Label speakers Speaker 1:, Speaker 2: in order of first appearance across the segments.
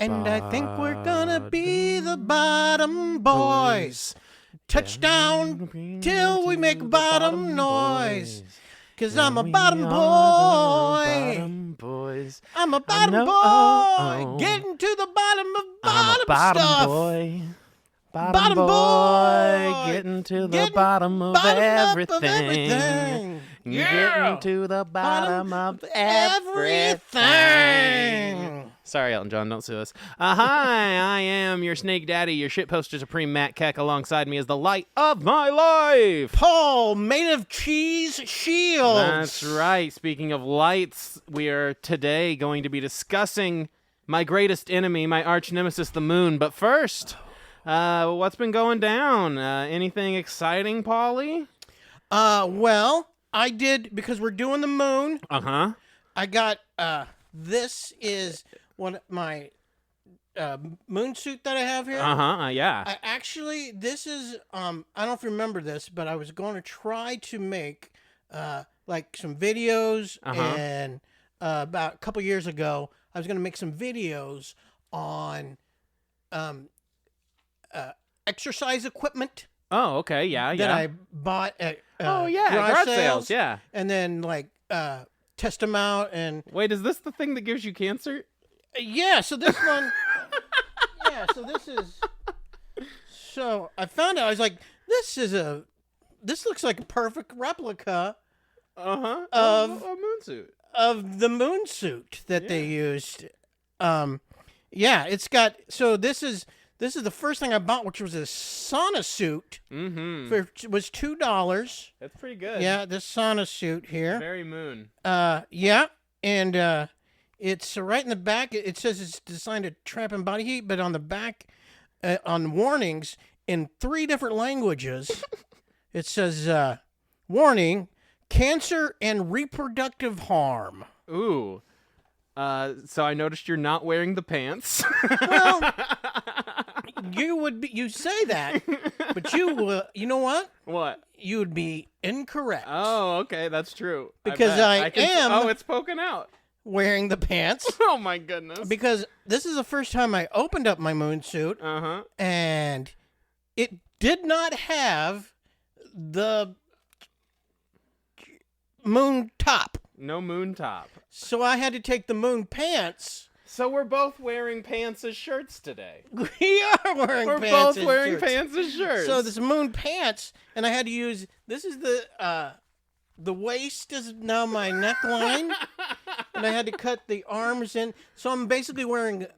Speaker 1: And I think we're gonna be the bottom boys. Touchdown till we make bottom noise. Cause I'm a bottom boy.
Speaker 2: Bottom boys.
Speaker 1: I'm a
Speaker 2: I
Speaker 1: bottom
Speaker 2: know-
Speaker 1: boy.
Speaker 2: oh.
Speaker 1: Getting to the bottom of
Speaker 2: I'm a
Speaker 1: bottom
Speaker 2: bottom
Speaker 1: stuff.
Speaker 2: boy.
Speaker 1: Bottom
Speaker 2: boy.
Speaker 1: boy.
Speaker 2: Getting to the
Speaker 1: Getting
Speaker 2: bottom of
Speaker 1: Bottom
Speaker 2: everything.
Speaker 1: up of everything.
Speaker 2: Getting to the bottom of everything.
Speaker 1: everything.
Speaker 2: Sorry, Elton John, don't sue us. Hi, I am your snake daddy, your shitposter supreme, Matt Keck. Alongside me is the light of my life.
Speaker 1: Paul, made of cheese shields.
Speaker 2: That's right. Speaking of lights, we are today going to be discussing my greatest enemy, my arch nemesis, the moon. But first, what's been going down? Anything exciting, Paulie?
Speaker 1: Well, I did, because we're doing the moon,
Speaker 2: Uh-huh.
Speaker 1: I got, this is one of my, moon suit that I have here.
Speaker 2: Uh-huh. Yeah.
Speaker 1: I actually, this is, I don't know if you remember this, but I was going to try to make, like some videos,
Speaker 2: Uh-huh.
Speaker 1: and, about a couple years ago, I was going to make some videos on, exercise equipment
Speaker 2: Oh, okay. Yeah,
Speaker 1: that
Speaker 2: yeah.
Speaker 1: I bought at,
Speaker 2: Oh, yeah. Garage sales. Yeah.
Speaker 1: and then like test them out, and
Speaker 2: Wait, is this the thing that gives you cancer?
Speaker 1: yeah, so this one, yeah, so this is, so I found out, I was like, this looks like a perfect replica
Speaker 2: Uh-huh.
Speaker 1: Of-
Speaker 2: a moon suit.
Speaker 1: of the moon suit that they used. Yeah, it's got, so this is the first thing I bought, which was a sauna suit.
Speaker 2: Mm-hmm.
Speaker 1: It was $2.
Speaker 2: That's pretty good.
Speaker 1: Yeah, this sauna suit here.
Speaker 2: Very moon.
Speaker 1: Yeah, and it's right in the back. It says it's designed to trap in body heat, but on the back, on warnings in 3 different languages, it says, "Warning: cancer and reproductive harm."
Speaker 2: Ooh. So I noticed you're not wearing the pants.
Speaker 1: Well, you say that, but you know what?
Speaker 2: What?
Speaker 1: You would be incorrect.
Speaker 2: Oh, okay, that's true.
Speaker 1: Because
Speaker 2: bet.
Speaker 1: I am-
Speaker 2: Oh, it's poking out.
Speaker 1: Wearing the pants.
Speaker 2: Oh my goodness.
Speaker 1: Because this is the first time I opened up my moon suit,
Speaker 2: Uh-huh.
Speaker 1: and it did not have the moon top.
Speaker 2: No moon top.
Speaker 1: So I had to take the moon pants.
Speaker 2: So we're both wearing pants as shirts today.
Speaker 1: We are wearing
Speaker 2: We're
Speaker 1: pants.
Speaker 2: both
Speaker 1: as
Speaker 2: wearing
Speaker 1: shirts.
Speaker 2: pants as shirts.
Speaker 1: So this moon pants, and I had to use, this is the waist is now my neckline, and I had to cut the arms in. So I'm basically wearing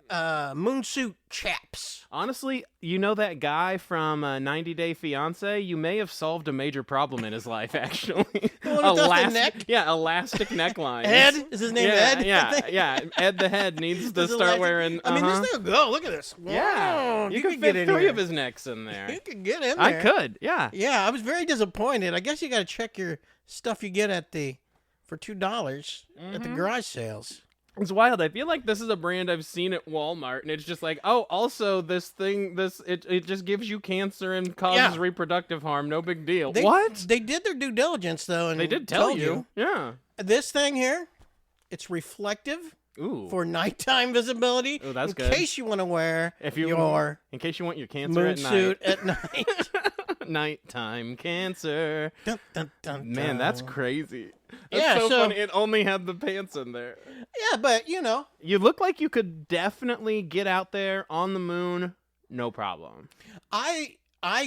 Speaker 1: moon suit chaps.
Speaker 2: Honestly, you know that guy from 90 Day Fiancé? You may have solved a major problem in his life, actually.
Speaker 1: The one without the neck?
Speaker 2: Yeah, elastic necklines.
Speaker 1: Ed? Is his name
Speaker 2: yeah,
Speaker 1: Ed? I
Speaker 2: Yeah,
Speaker 1: think?
Speaker 2: yeah. Ed the head needs to
Speaker 1: Does it
Speaker 2: start
Speaker 1: like-
Speaker 2: wearing.
Speaker 1: I mean,
Speaker 2: uh-huh.
Speaker 1: this thing, go, look at this.
Speaker 2: Yeah,
Speaker 1: Wow,
Speaker 2: you
Speaker 1: could
Speaker 2: could
Speaker 1: get
Speaker 2: fit
Speaker 1: in
Speaker 2: 3
Speaker 1: here.
Speaker 2: of his necks in there.
Speaker 1: You could get in there.
Speaker 2: I could, yeah.
Speaker 1: Yeah, I was very disappointed. I guess you got to check your stuff you get for $2 at the garage sales.
Speaker 2: It's wild. I feel like this is a brand I've seen at Walmart, and it's just like, oh, also this thing, it just gives you cancer and causes
Speaker 1: Yeah.
Speaker 2: reproductive harm. No big deal.
Speaker 1: They,
Speaker 2: What?
Speaker 1: They did their due diligence though, and
Speaker 2: They did tell
Speaker 1: told
Speaker 2: you. Yeah.
Speaker 1: This thing here, it's reflective
Speaker 2: Ooh.
Speaker 1: for nighttime visibility.
Speaker 2: Ooh, that's
Speaker 1: in
Speaker 2: good.
Speaker 1: case you want to wear
Speaker 2: If you
Speaker 1: your
Speaker 2: in case you want your cancer
Speaker 1: moon
Speaker 2: at night.
Speaker 1: suit at night.
Speaker 2: Nighttime cancer.
Speaker 1: Dun, dun, dun,
Speaker 2: Man, that's
Speaker 1: dun.
Speaker 2: crazy. That's
Speaker 1: Yeah,
Speaker 2: so
Speaker 1: so-
Speaker 2: funny. It only had the pants in there.
Speaker 1: Yeah, but you know,
Speaker 2: You look like you could definitely get out there on the moon, no problem.
Speaker 1: I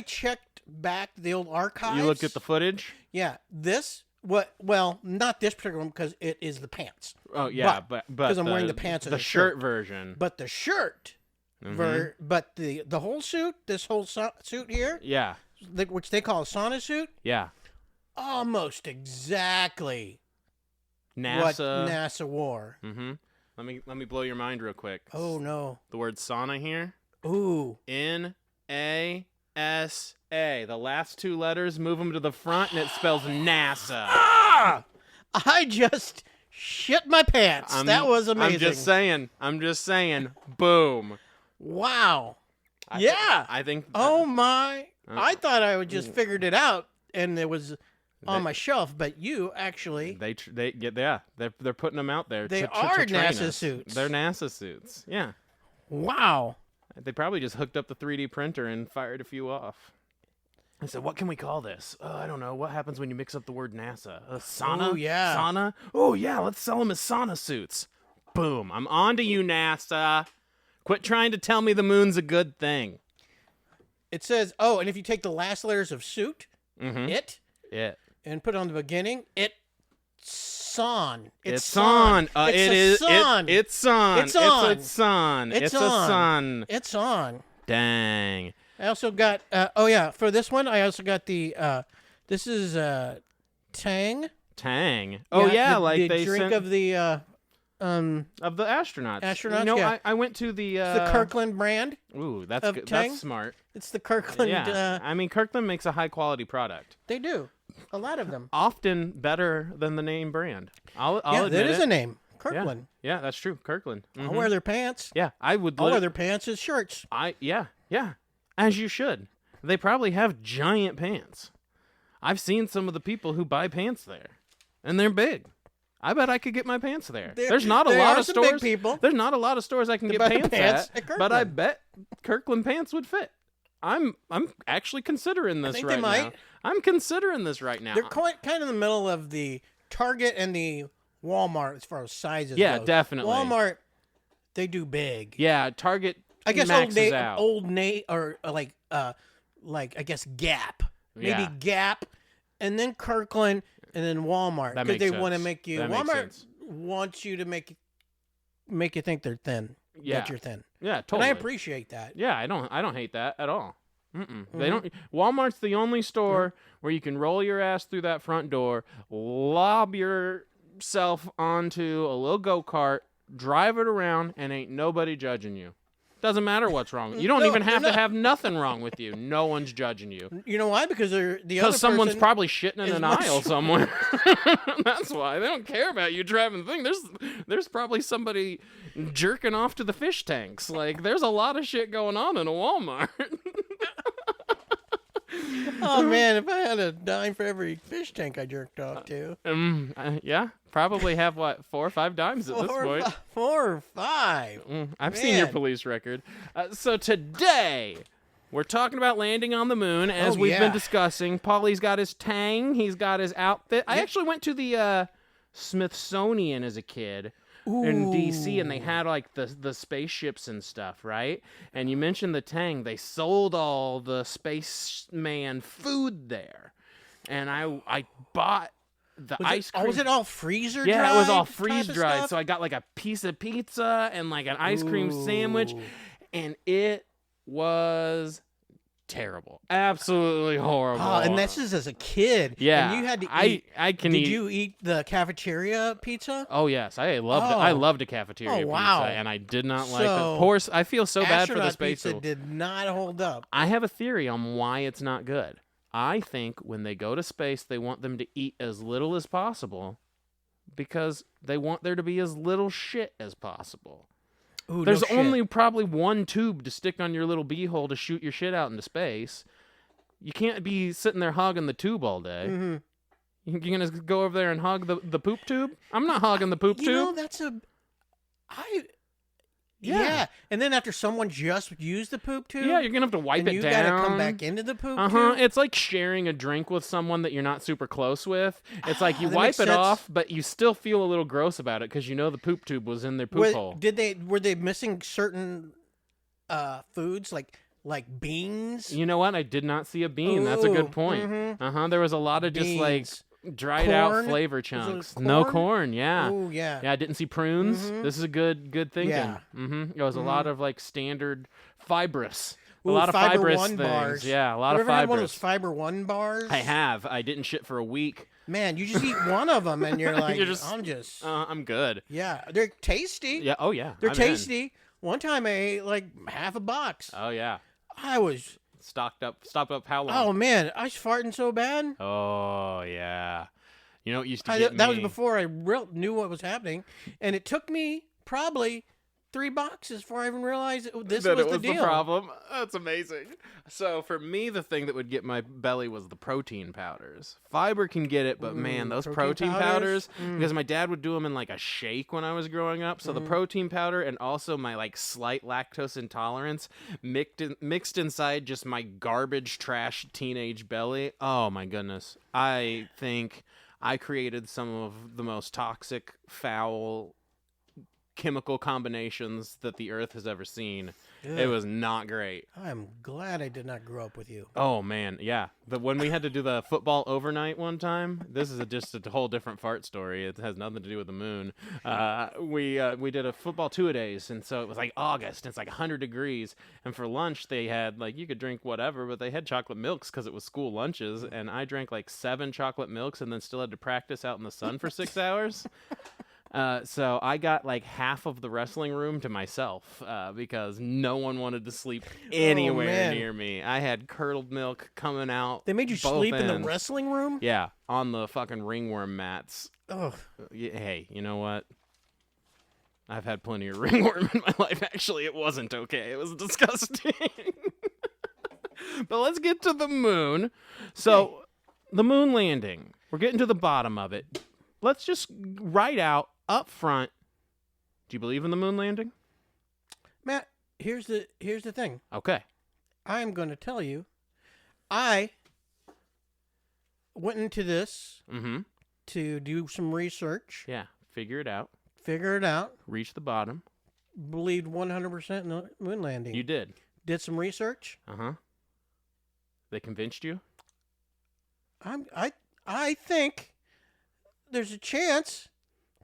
Speaker 1: checked back the old archives.
Speaker 2: You looked at the footage?
Speaker 1: Yeah, this well, not this particular one because it is the pants.
Speaker 2: Oh yeah, but
Speaker 1: 'cause I'm wearing the pants and
Speaker 2: the
Speaker 1: the
Speaker 2: shirt
Speaker 1: shirt.
Speaker 2: version.
Speaker 1: But the shirt, but the whole suit, this whole suit here,
Speaker 2: Yeah,
Speaker 1: which they call a sauna suit,
Speaker 2: yeah.
Speaker 1: almost exactly what
Speaker 2: NASA.
Speaker 1: NASA wore.
Speaker 2: Mm-hmm. Let me blow your mind real quick.
Speaker 1: Oh no!
Speaker 2: The word sauna here.
Speaker 1: Ooh,
Speaker 2: NASA. The last 2 letters, move them to the front, and it spells NASA.
Speaker 1: ah! I just shit my pants. That was amazing.
Speaker 2: I'm just saying. Boom.
Speaker 1: Wow.
Speaker 2: I
Speaker 1: Yeah.
Speaker 2: I think.
Speaker 1: Oh my! I thought I would just figured it out, and it was on my shelf. But you actually,
Speaker 2: They're putting them out there.
Speaker 1: They
Speaker 2: to
Speaker 1: are
Speaker 2: train
Speaker 1: NASA
Speaker 2: us.
Speaker 1: suits.
Speaker 2: They're NASA suits. Yeah.
Speaker 1: Wow.
Speaker 2: They probably just hooked up the 3D printer and fired a few off. I said, what can we call this? I don't know. What happens when you mix up the word NASA? Sauna?
Speaker 1: Oh, yeah.
Speaker 2: Sauna? Oh, yeah, let's sell them as sauna suits. Boom. I'm on to you, NASA. Quit trying to tell me the moon's a good thing.
Speaker 1: It says, oh, and if you take the last letters of suit,
Speaker 2: Mm-hmm.
Speaker 1: it, and put it on the beginning, it's on.
Speaker 2: It's on.
Speaker 1: It's
Speaker 2: It
Speaker 1: a
Speaker 2: is.
Speaker 1: sun.
Speaker 2: It's on.
Speaker 1: It's on.
Speaker 2: It's a sun.
Speaker 1: It's
Speaker 2: It's a
Speaker 1: on.
Speaker 2: sun.
Speaker 1: It's on.
Speaker 2: Dang.
Speaker 1: I also got, for this one, I also got the, this is Tang.
Speaker 2: Tang. Oh yeah,
Speaker 1: the,
Speaker 2: like
Speaker 1: the
Speaker 2: they
Speaker 1: drink
Speaker 2: sent
Speaker 1: of the,
Speaker 2: of the astronauts.
Speaker 1: Astronauts,
Speaker 2: You know,
Speaker 1: yeah.
Speaker 2: I went to the
Speaker 1: the Kirkland brand.
Speaker 2: Ooh, that's
Speaker 1: of
Speaker 2: good.
Speaker 1: Tang.
Speaker 2: That's smart.
Speaker 1: It's the Kirkland,
Speaker 2: Yeah. I mean, Kirkland makes a high quality product.
Speaker 1: they do. A lot of them.
Speaker 2: Often better than the name brand. I'll
Speaker 1: Yeah,
Speaker 2: admit
Speaker 1: that is
Speaker 2: it.
Speaker 1: a name.
Speaker 2: Yeah.
Speaker 1: Kirkland.
Speaker 2: Yeah, that's true. Kirkland.
Speaker 1: I'll
Speaker 2: Mhm.
Speaker 1: wear their pants.
Speaker 2: Yeah, I would.
Speaker 1: I'll wear their pants as shirts.
Speaker 2: Yeah, as you should. They probably have giant pants. I've seen some of the people who buy pants there, and they're big. I bet I could get my pants there. There's not a
Speaker 1: there
Speaker 2: lot
Speaker 1: are
Speaker 2: of
Speaker 1: some big
Speaker 2: stores.
Speaker 1: people.
Speaker 2: There's not a lot of stores I can get
Speaker 1: buy
Speaker 2: pants,
Speaker 1: pants
Speaker 2: at,
Speaker 1: at
Speaker 2: but I
Speaker 1: Kirkland.
Speaker 2: bet Kirkland pants would fit. I'm actually considering this
Speaker 1: think
Speaker 2: right
Speaker 1: they
Speaker 2: now.
Speaker 1: might.
Speaker 2: I'm considering this right now.
Speaker 1: They're quite kind of in the middle of the Target and the Walmart as far as sizes
Speaker 2: Yeah,
Speaker 1: goes.
Speaker 2: definitely.
Speaker 1: Walmart, they do big.
Speaker 2: Yeah, Target
Speaker 1: I guess
Speaker 2: maxes out.
Speaker 1: Old Nate or like I guess Gap. Maybe
Speaker 2: Yeah.
Speaker 1: Gap, and then Kirkland, and then Walmart.
Speaker 2: That
Speaker 1: Because
Speaker 2: makes
Speaker 1: they want to
Speaker 2: sense.
Speaker 1: make you.
Speaker 2: That makes
Speaker 1: Walmart
Speaker 2: sense.
Speaker 1: wants you to make you think they're thin.
Speaker 2: Yeah.
Speaker 1: That you're thin.
Speaker 2: Yeah,
Speaker 1: And
Speaker 2: totally.
Speaker 1: I appreciate that.
Speaker 2: Yeah, I don't hate that at all. They
Speaker 1: Mm-hmm.
Speaker 2: don't. Walmart's the only store where you can roll your ass through that front door, lob yourself onto a little go-kart, drive it around, and ain't nobody judging you. Doesn't matter what's wrong. You don't
Speaker 1: No,
Speaker 2: even have
Speaker 1: they're
Speaker 2: to
Speaker 1: not.
Speaker 2: have nothing wrong with you. No one's judging you.
Speaker 1: You know why? Because the other
Speaker 2: Because someone's
Speaker 1: person
Speaker 2: probably shitting in
Speaker 1: is
Speaker 2: an
Speaker 1: much-
Speaker 2: aisle somewhere. That's why they don't care about you driving the thing. There's probably somebody jerking off to the fish tanks. Like there's a lot of shit going on in a Walmart.
Speaker 1: Oh man, if I had a dime for every fish tank I jerked off to.
Speaker 2: Yeah, probably have what 4 or 5 dimes at this point.
Speaker 1: 4 or 5.
Speaker 2: I've seen your
Speaker 1: Man.
Speaker 2: police record. So today, we're talking about landing on the moon, as
Speaker 1: Oh,
Speaker 2: we've been
Speaker 1: yeah.
Speaker 2: discussing. Paulie's got his Tang. He's got his outfit. I actually went to the Smithsonian as a kid in D.C., and they had like the spaceships and stuff, right? And you mentioned the Tang. They sold all the spaceman food there, and I bought the ice cream.
Speaker 1: Was it all freezer dried?
Speaker 2: Yeah, it was all
Speaker 1: type of
Speaker 2: freeze dried.
Speaker 1: stuff?
Speaker 2: So I got like a piece of pizza and like an ice cream sandwich,
Speaker 1: Ooh.
Speaker 2: and it was terrible, absolutely horrible.
Speaker 1: Oh, and this is as a kid.
Speaker 2: yeah.
Speaker 1: And you had to
Speaker 2: I
Speaker 1: eat.
Speaker 2: I can
Speaker 1: Did
Speaker 2: eat.
Speaker 1: you eat the cafeteria pizza?
Speaker 2: Oh yes, I loved it. I
Speaker 1: Oh.
Speaker 2: loved a cafeteria
Speaker 1: Oh, wow.
Speaker 2: pizza, and I did not like
Speaker 1: So,
Speaker 2: the poor. I feel so bad for the
Speaker 1: Astronaut
Speaker 2: space.
Speaker 1: pizza did not hold up.
Speaker 2: I have a theory on why it's not good. I think when they go to space, they want them to eat as little as possible because they want there to be as little shit as possible.
Speaker 1: Ooh,
Speaker 2: There's
Speaker 1: no shit.
Speaker 2: only probably one tube to stick on your little beehole to shoot your shit out into space. You can't be sitting there hogging the tube all day.
Speaker 1: Mm-hmm.
Speaker 2: You're going to go over there and hog the poop tube? I'm not hogging the poop
Speaker 1: You
Speaker 2: tube.
Speaker 1: know,
Speaker 2: Yeah.
Speaker 1: Yeah. And then after someone just used the poop tube,
Speaker 2: Yeah, you're going to have to wipe
Speaker 1: and
Speaker 2: it
Speaker 1: you
Speaker 2: down.
Speaker 1: gotta come back into the poop
Speaker 2: Uh-huh.
Speaker 1: tube.
Speaker 2: It's like sharing a drink with someone that you're not super close with. It's like you
Speaker 1: that
Speaker 2: wipe
Speaker 1: makes
Speaker 2: it
Speaker 1: sense.
Speaker 2: off, but you still feel a little gross about it because you know the poop tube was in their poop hole.
Speaker 1: Were they missing certain foods like beans?
Speaker 2: You know what? I did not see a bean. That's a
Speaker 1: Ooh,
Speaker 2: good point.
Speaker 1: mhm.
Speaker 2: There was a lot of just like
Speaker 1: Beans.
Speaker 2: dried out
Speaker 1: Corn?
Speaker 2: flavor
Speaker 1: Was it
Speaker 2: chunks. No
Speaker 1: corn?
Speaker 2: corn. Yeah.
Speaker 1: Oh yeah.
Speaker 2: Yeah, I didn't see prunes.
Speaker 1: Mhm.
Speaker 2: This is a good thinking.
Speaker 1: Yeah.
Speaker 2: It was a lot of like standard fibrous. A
Speaker 1: Ooh,
Speaker 2: lot of
Speaker 1: Fiber
Speaker 2: fibrous
Speaker 1: One
Speaker 2: things.
Speaker 1: bars.
Speaker 2: Yeah, a lot
Speaker 1: You
Speaker 2: of
Speaker 1: ever had one of those
Speaker 2: fibrous.
Speaker 1: Fiber One bars?
Speaker 2: I have. I didn't shit for a week.
Speaker 1: Man, you just eat one of them and you're like,
Speaker 2: You're just-
Speaker 1: I'm just.
Speaker 2: I'm good.
Speaker 1: Yeah, they're tasty.
Speaker 2: Yeah. Oh yeah.
Speaker 1: They're
Speaker 2: I'm in.
Speaker 1: tasty. One time I ate like half a box.
Speaker 2: Oh yeah.
Speaker 1: I was.
Speaker 2: Stocked up how long?
Speaker 1: Oh man, I was farting so bad.
Speaker 2: Oh yeah. You know what used to get
Speaker 1: That was
Speaker 2: me?
Speaker 1: before I knew what was happening, and it took me probably 3 boxes before I even realized this
Speaker 2: that
Speaker 1: was
Speaker 2: it
Speaker 1: the
Speaker 2: was
Speaker 1: deal.
Speaker 2: the problem. That's amazing. So for me, the thing that would get my belly was the protein powders. Fiber can get it, but man, those protein powders, because my dad would do them in like a shake when I was growing up. So the protein powder and also my like slight lactose intolerance mixed inside just my garbage trash teenage belly. Oh my goodness. I think I created some of the most toxic, foul chemical combinations that the earth has ever seen.
Speaker 1: Ugh.
Speaker 2: It was not great.
Speaker 1: I'm glad I did not grow up with you.
Speaker 2: Oh man, yeah. When we had to do the football overnight one time, this is just a whole different fart story. It has nothing to do with the moon. We did a football 2-a-days, and so it was like August. And it's like 100 degrees, and for lunch they had like you could drink whatever, but they had chocolate milks because it was school lunches. And I drank like 7 chocolate milks, and then still had to practice out in the sun for 6 hours. So I got like half of the wrestling room to myself because no one wanted to sleep anywhere near me. I had curdled milk coming out.
Speaker 1: They made you
Speaker 2: both
Speaker 1: sleep in
Speaker 2: ends.
Speaker 1: the wrestling room?
Speaker 2: Yeah, on the fucking ringworm mats.
Speaker 1: Ugh.
Speaker 2: Hey, you know what? I've had plenty of ringworm in my life. Actually, it wasn't okay. It was disgusting. But let's get to the moon. So, the moon landing. We're getting to the bottom of it. Let's just write out up front. Do you believe in the moon landing?
Speaker 1: Matt, here's the thing.
Speaker 2: Okay.
Speaker 1: I'm going to tell you. I went into this
Speaker 2: Mm-hmm.
Speaker 1: to do some research,
Speaker 2: Yeah. Figure it out.
Speaker 1: figure it out,
Speaker 2: Reach the bottom.
Speaker 1: believed 100% in the moon landing.
Speaker 2: You did.
Speaker 1: Did some research.
Speaker 2: Uh-huh. They convinced you?
Speaker 1: I think there's a chance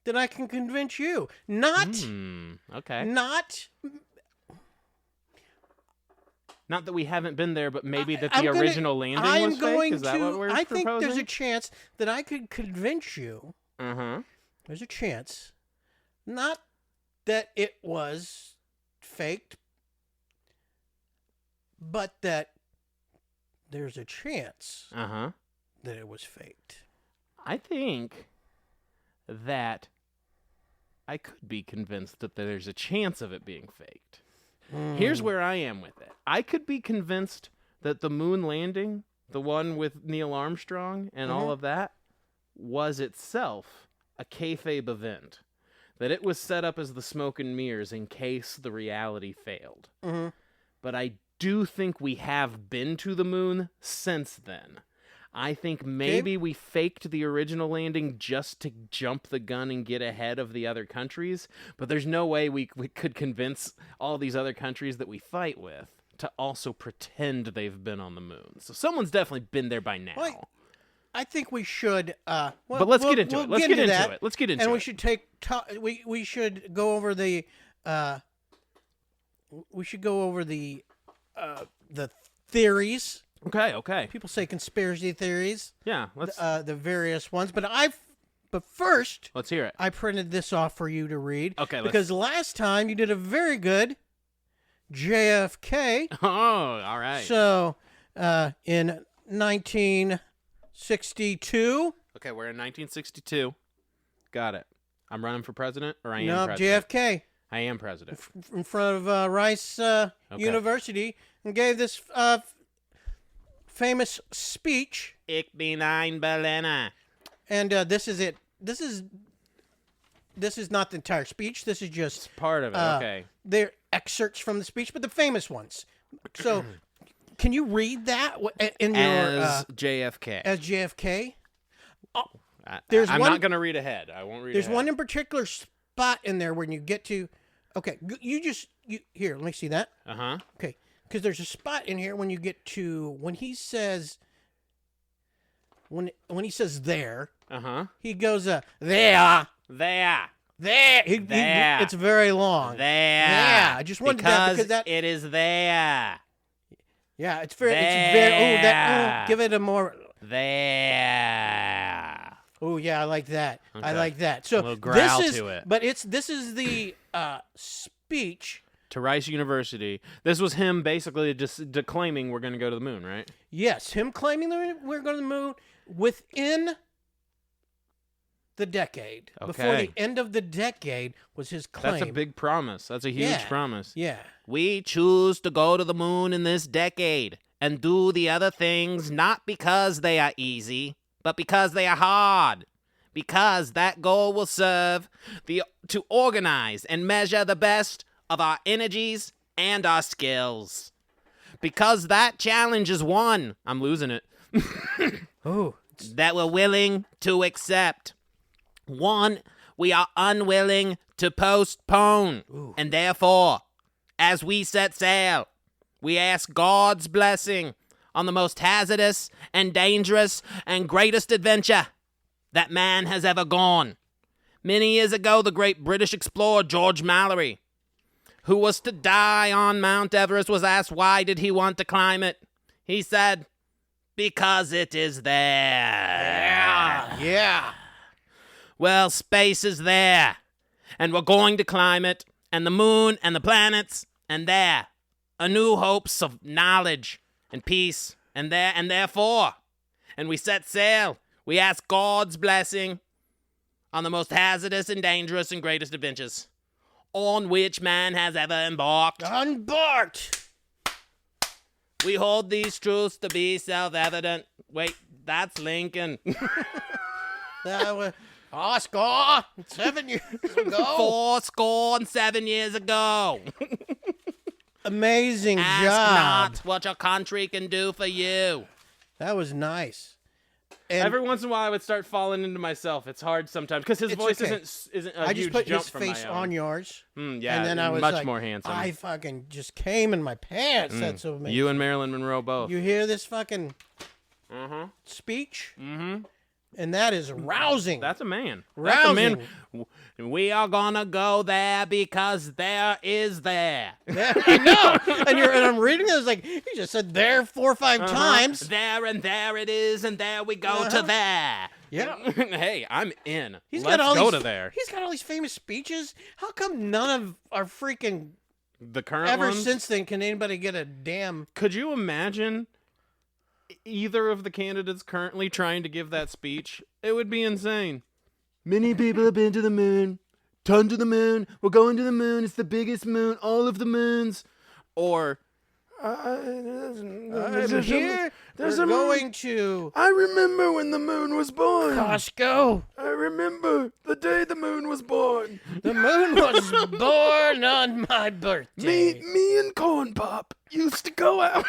Speaker 1: that I can convince you.
Speaker 2: Okay.
Speaker 1: Not
Speaker 2: Not that we haven't been there, but maybe that
Speaker 1: I'm
Speaker 2: the
Speaker 1: gonna-
Speaker 2: original landing
Speaker 1: I'm
Speaker 2: was
Speaker 1: going
Speaker 2: fake? Is that
Speaker 1: to.
Speaker 2: what we're
Speaker 1: I
Speaker 2: proposing?
Speaker 1: think there's a chance that I could convince you.
Speaker 2: Uh-huh.
Speaker 1: There's a chance, not that it was faked, but that there's a chance
Speaker 2: Uh-huh.
Speaker 1: that it was faked.
Speaker 2: I think that I could be convinced that there's a chance of it being faked. Here's where I am with it. I could be convinced that the moon landing, the one with Neil Armstrong and all of that, was itself a kayfabe event. That it was set up as the smoke and mirrors in case the reality failed.
Speaker 1: Mm-hmm.
Speaker 2: But I do think we have been to the moon since then. I think maybe we faked the original landing just to jump the gun and get ahead of the other countries, but there's no way we could convince all these other countries that we fight with to also pretend they've been on the moon. So someone's definitely been there by now.
Speaker 1: Well, I think we should.
Speaker 2: But let's get into it. Let's get into
Speaker 1: that,
Speaker 2: it. Let's get into
Speaker 1: and
Speaker 2: it.
Speaker 1: we should we should go over the. We should go over the theories.
Speaker 2: Okay.
Speaker 1: People say conspiracy theories.
Speaker 2: Yeah, let's
Speaker 1: The various ones, but first
Speaker 2: let's hear it.
Speaker 1: I printed this off for you to read.
Speaker 2: Okay,
Speaker 1: because last time you did a very good JFK.
Speaker 2: Oh, all right.
Speaker 1: So, in 1962.
Speaker 2: Okay, we're in 1962. Got it. I'm running for president, or I am
Speaker 1: No,
Speaker 2: president?
Speaker 1: JFK
Speaker 2: I am president.
Speaker 1: in front of Rice University and gave this famous speech.
Speaker 2: Ich bin ein Berliner.
Speaker 1: And this is it. This is not the entire speech. This is just
Speaker 2: Part of it, okay.
Speaker 1: They're excerpts from the speech, but the famous ones. So, can you read that in your
Speaker 2: As JFK.
Speaker 1: as JFK? there's
Speaker 2: I'm
Speaker 1: one-
Speaker 2: not going to read ahead. I won't read
Speaker 1: There's
Speaker 2: ahead.
Speaker 1: one in particular spot in there when you get to. Okay, here. Let me see that.
Speaker 2: Uh-huh.
Speaker 1: Okay, because there's a spot in here when you get to when he says there.
Speaker 2: Uh-huh.
Speaker 1: He goes there.
Speaker 2: There.
Speaker 1: There. It's very long.
Speaker 2: There.
Speaker 1: Yeah, I just wanted that because that.
Speaker 2: it is there.
Speaker 1: Yeah, it's very. It's very. Oh,
Speaker 2: There.
Speaker 1: give it a more.
Speaker 2: There.
Speaker 1: Oh yeah, I like that. I
Speaker 2: Okay.
Speaker 1: like that. So
Speaker 2: little growl
Speaker 1: this is,
Speaker 2: to it.
Speaker 1: But this is the speech.
Speaker 2: To Rice University. This was him basically just declaiming we're going to go to the moon, right?
Speaker 1: Yes, him claiming that we're going to the moon within the decade. Before
Speaker 2: Okay.
Speaker 1: the end of the decade was his claim.
Speaker 2: That's a big promise. That's a huge
Speaker 1: Yeah.
Speaker 2: promise.
Speaker 1: Yeah.
Speaker 2: We choose to go to the moon in this decade and do the other things not because they are easy, but because they are hard. Because that goal will serve to organize and measure the best of our energies and our skills. Because that challenge is one, I'm losing it,
Speaker 1: Oh.
Speaker 2: that we're willing to accept. One we are unwilling to postpone. And therefore, as we set sail, we ask God's blessing on the most hazardous and dangerous and greatest adventure that man has ever gone. Many years ago, the great British explorer George Mallory, who was to die on Mount Everest, was asked why did he want to climb it. He said, because it is there.
Speaker 1: Yeah.
Speaker 2: Well, space is there, and we're going to climb it, and the moon and the planets, and there are new hopes of knowledge and peace, and therefore, and we set sail. We ask God's blessing on the most hazardous and dangerous and greatest adventures on which man has ever embarked.
Speaker 1: Unbarked.
Speaker 2: We hold these truths to be self-evident. Wait, that's Lincoln.
Speaker 1: That was Oscar 7 years ago.
Speaker 2: 7 years ago.
Speaker 1: Amazing
Speaker 2: Ask
Speaker 1: job.
Speaker 2: not what your country can do for you.
Speaker 1: That was nice. And
Speaker 2: Every once in a while, I would start falling into myself. It's hard sometimes because his
Speaker 1: It's
Speaker 2: voice
Speaker 1: okay.
Speaker 2: isn't a
Speaker 1: I
Speaker 2: huge
Speaker 1: just put
Speaker 2: jump
Speaker 1: his
Speaker 2: from
Speaker 1: face
Speaker 2: my own.
Speaker 1: on yours.
Speaker 2: Yeah,
Speaker 1: and then I was
Speaker 2: much
Speaker 1: like,
Speaker 2: more handsome.
Speaker 1: I fucking just came in my pants. That's so amazing.
Speaker 2: You and Marilyn Monroe both.
Speaker 1: You hear this fucking speech? And that is rousing.
Speaker 2: That's a man.
Speaker 1: Rousing.
Speaker 2: That's a man. We are gonna go there because there is there.
Speaker 1: I know. And I'm reading this like, he just said there 4 or 5 times.
Speaker 2: There and there it is, and there we go to there.
Speaker 1: Yeah.
Speaker 2: Hey, I'm in.
Speaker 1: Let's
Speaker 2: Let's go
Speaker 1: these,
Speaker 2: to there.
Speaker 1: He's got all these famous speeches. How come none of our freaking
Speaker 2: The current
Speaker 1: ever
Speaker 2: ones?
Speaker 1: since then can anybody get a damn
Speaker 2: Could you imagine either of the candidates currently trying to give that speech? It would be insane. Many people have been to the moon. Ton to the moon. We're going to the moon. It's the biggest moon. All of the moons. Or
Speaker 1: here? We're going to
Speaker 2: I remember when the moon was born.
Speaker 1: Costco.
Speaker 2: I remember the day the moon was born.
Speaker 1: The moon was born on my birthday.
Speaker 2: Me and Corn Pop used to go out.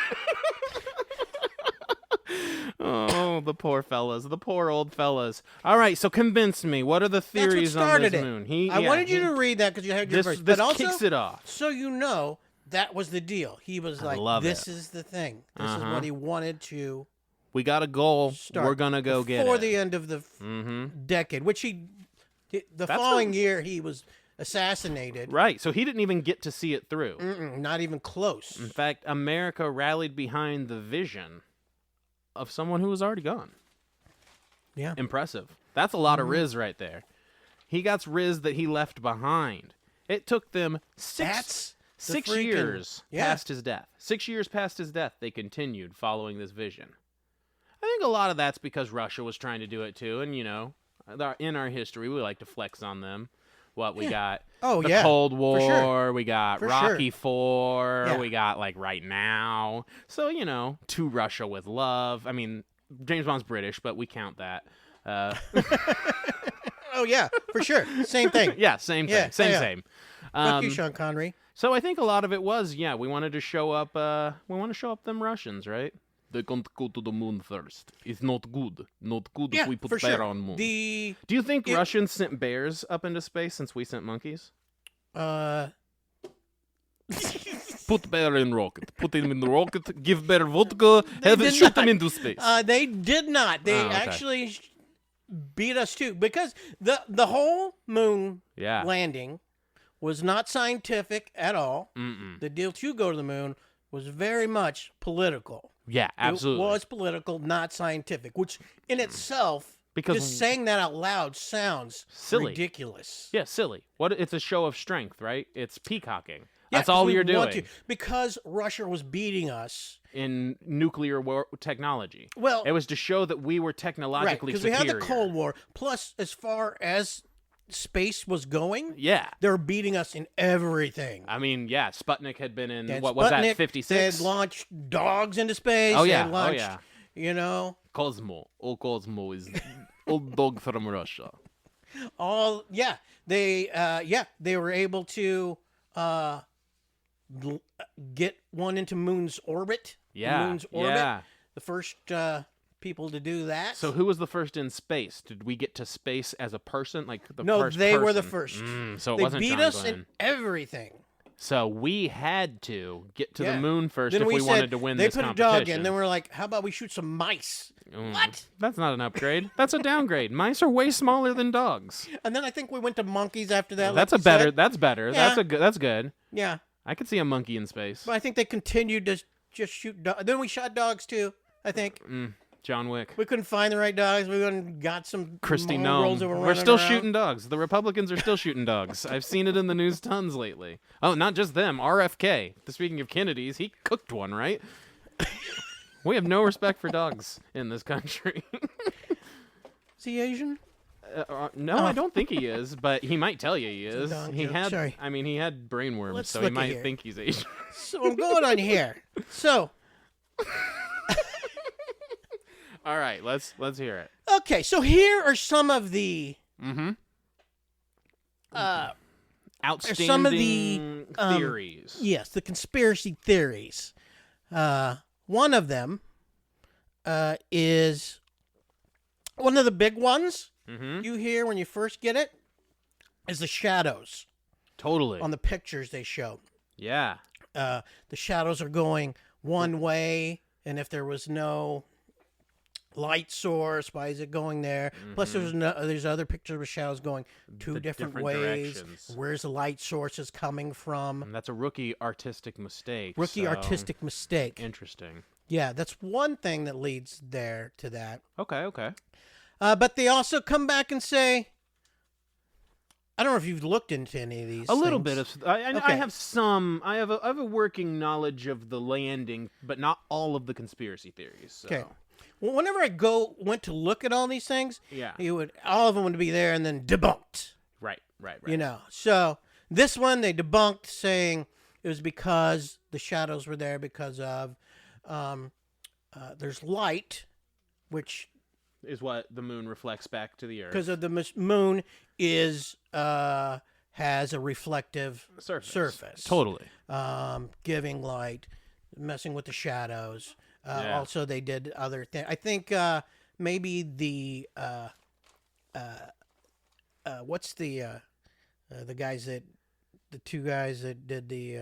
Speaker 2: Oh, the poor fellas, the poor old fellas. All right, so convince me. What are the
Speaker 1: That's what
Speaker 2: theories on
Speaker 1: started
Speaker 2: this
Speaker 1: it.
Speaker 2: moon?
Speaker 1: I wanted you to read that because you had your
Speaker 2: This
Speaker 1: verse.
Speaker 2: this
Speaker 1: But also,
Speaker 2: kicks it off.
Speaker 1: so you know, that was the deal. He was like,
Speaker 2: love
Speaker 1: this
Speaker 2: it.
Speaker 1: is the thing. This is what he wanted to
Speaker 2: We got a goal.
Speaker 1: start.
Speaker 2: We're gonna go get
Speaker 1: before
Speaker 2: it.
Speaker 1: the end of the decade, which the following year he was assassinated.
Speaker 2: Right. So he didn't even get to see it through.
Speaker 1: Not even close.
Speaker 2: In fact, America rallied behind the vision of someone who was already gone.
Speaker 1: Yeah.
Speaker 2: Impressive. That's a lot of Riz right there. He got Riz that he left behind. It took them
Speaker 1: That's the
Speaker 2: 6
Speaker 1: freaking-
Speaker 2: years
Speaker 1: yeah.
Speaker 2: past his death. 6 years past his death, they continued following this vision. I think a lot of that's because Russia was trying to do it too. And, you know, in our history, we like to flex on them. What we got.
Speaker 1: Oh,
Speaker 2: the
Speaker 1: yeah.
Speaker 2: Cold
Speaker 1: For
Speaker 2: War.
Speaker 1: sure.
Speaker 2: We got
Speaker 1: For
Speaker 2: Rocky IV.
Speaker 1: Yeah.
Speaker 2: We got, like, Right Now. So, you know, To Russia with Love. I mean, James Bond's British, but we count that.
Speaker 1: Oh yeah, for sure. Same thing.
Speaker 2: Yeah, same thing.
Speaker 1: Yeah,
Speaker 2: Same.
Speaker 1: Fuck you, Sean Connery.
Speaker 2: So I think a lot of it was, we wanted to show up, them Russians, right? They're going to go to the moon first. It's not good. Not good
Speaker 1: Yeah,
Speaker 2: if we put
Speaker 1: for
Speaker 2: bear
Speaker 1: sure.
Speaker 2: on moon.
Speaker 1: The
Speaker 2: Do you think Russians sent bears up into space since we sent monkeys? Put bear in rocket. Put him in the rocket. Give bear vodka. Have it
Speaker 1: did
Speaker 2: shoot
Speaker 1: not.
Speaker 2: him into space.
Speaker 1: They did not. They
Speaker 2: Oh, okay.
Speaker 1: actually beat us too because the whole moon
Speaker 2: Yeah.
Speaker 1: landing was not scientific at all. The deal to go to the moon was very much political.
Speaker 2: Yeah, absolutely.
Speaker 1: It was political, not scientific, which in itself,
Speaker 2: Because-
Speaker 1: just saying that out loud sounds
Speaker 2: Silly.
Speaker 1: ridiculous.
Speaker 2: Yeah, silly. It's a show of strength, right? It's peacocking.
Speaker 1: Yeah,
Speaker 2: That's
Speaker 1: 'cause
Speaker 2: all
Speaker 1: we
Speaker 2: you're
Speaker 1: want
Speaker 2: doing
Speaker 1: to, because Russia was beating us.
Speaker 2: in nuclear war technology.
Speaker 1: Well,
Speaker 2: It was to show that we were
Speaker 1: right,
Speaker 2: technologically
Speaker 1: because we
Speaker 2: superior.
Speaker 1: had the Cold War. Plus, as far as space was going,
Speaker 2: Yeah.
Speaker 1: they were beating us in everything.
Speaker 2: I mean, yeah, Sputnik had been in,
Speaker 1: They had
Speaker 2: what was that,
Speaker 1: Sputnik,
Speaker 2: 56?
Speaker 1: They had launched dogs into space.
Speaker 2: Oh,
Speaker 1: they
Speaker 2: yeah.
Speaker 1: had
Speaker 2: Oh,
Speaker 1: launched,
Speaker 2: yeah.
Speaker 1: You know,
Speaker 2: Cosmo. Oh, Cosmo is old dog from Russia.
Speaker 1: they were able to get one into Moon's orbit.
Speaker 2: Yeah.
Speaker 1: Moon's orbit.
Speaker 2: Yeah.
Speaker 1: The first people to do that.
Speaker 2: So who was the first in space? Did we get to space as a person? Like the
Speaker 1: No,
Speaker 2: first
Speaker 1: they were the
Speaker 2: person?
Speaker 1: first.
Speaker 2: So it
Speaker 1: They
Speaker 2: wasn't
Speaker 1: beat
Speaker 2: John
Speaker 1: us
Speaker 2: Glenn.
Speaker 1: in everything.
Speaker 2: So we had to get to
Speaker 1: Yeah.
Speaker 2: the moon first
Speaker 1: Then
Speaker 2: if we
Speaker 1: said,
Speaker 2: wanted to win
Speaker 1: they
Speaker 2: this
Speaker 1: put
Speaker 2: competition.
Speaker 1: a dog in. Then we're like, how about we shoot some mice? What?
Speaker 2: That's not an upgrade. That's a downgrade. Mice are way smaller than dogs.
Speaker 1: And then I think we went to monkeys after that.
Speaker 2: That's
Speaker 1: like
Speaker 2: a better.
Speaker 1: you said.
Speaker 2: That's better.
Speaker 1: Yeah.
Speaker 2: That's good.
Speaker 1: Yeah,
Speaker 2: I could see a monkey in space.
Speaker 1: but I think they continued to just shoot dogs. Then we shot dogs too. I think
Speaker 2: John Wick.
Speaker 1: we couldn't find the right dogs. We went and got some
Speaker 2: Christy
Speaker 1: mongrels
Speaker 2: Gnome.
Speaker 1: that were
Speaker 2: We're
Speaker 1: running
Speaker 2: still
Speaker 1: around.
Speaker 2: shooting dogs. The Republicans are still shooting dogs. I've seen it in the news tons lately. Oh, not just them. RFK. Speaking of Kennedys, he cooked one, right? We have no respect for dogs in this country.
Speaker 1: Is he Asian?
Speaker 2: No, I don't think he is, but he might tell you he is.
Speaker 1: dog
Speaker 2: He
Speaker 1: joke.
Speaker 2: had,
Speaker 1: Sorry.
Speaker 2: I mean, he had brainworms,
Speaker 1: Let's
Speaker 2: so he
Speaker 1: look at
Speaker 2: might
Speaker 1: here.
Speaker 2: think he's Asian.
Speaker 1: So I'm going on here. So
Speaker 2: All right, let's hear it.
Speaker 1: okay, so here are some of the
Speaker 2: Outstanding
Speaker 1: some of the,
Speaker 2: theories.
Speaker 1: yes, the conspiracy theories. One of them is one of the big ones you hear when you first get it is the shadows
Speaker 2: Totally.
Speaker 1: on the pictures they show.
Speaker 2: Yeah.
Speaker 1: The shadows are going one way, and if there was no light source, why is it going there? Plus, there's other pictures of shadows going two
Speaker 2: The
Speaker 1: different
Speaker 2: different
Speaker 1: ways.
Speaker 2: directions.
Speaker 1: Where's the light sources coming from?
Speaker 2: And that's a rookie artistic mistake.
Speaker 1: Rookie
Speaker 2: so-
Speaker 1: artistic mistake.
Speaker 2: Interesting.
Speaker 1: Yeah, that's one thing that leads there to that.
Speaker 2: Okay.
Speaker 1: But they also come back and say, I don't know if you've looked into any of these.
Speaker 2: A little
Speaker 1: things.
Speaker 2: bit of. I
Speaker 1: Okay.
Speaker 2: have some. I have a working knowledge of the landing, but not all of the conspiracy theories. So.
Speaker 1: Okay. Well, whenever I went to look at all these things,
Speaker 2: Yeah.
Speaker 1: all of them would be there and then debunked.
Speaker 2: Right.
Speaker 1: You know, so this one they debunked, saying it was because the shadows were there because of there's light, which
Speaker 2: Is what the moon reflects back to the earth.
Speaker 1: because of the moon is has a reflective surface.
Speaker 2: Totally.
Speaker 1: Giving light, messing with the shadows.
Speaker 2: Yeah.
Speaker 1: Also, they did other things. I think maybe the what's the guys that the two guys that did the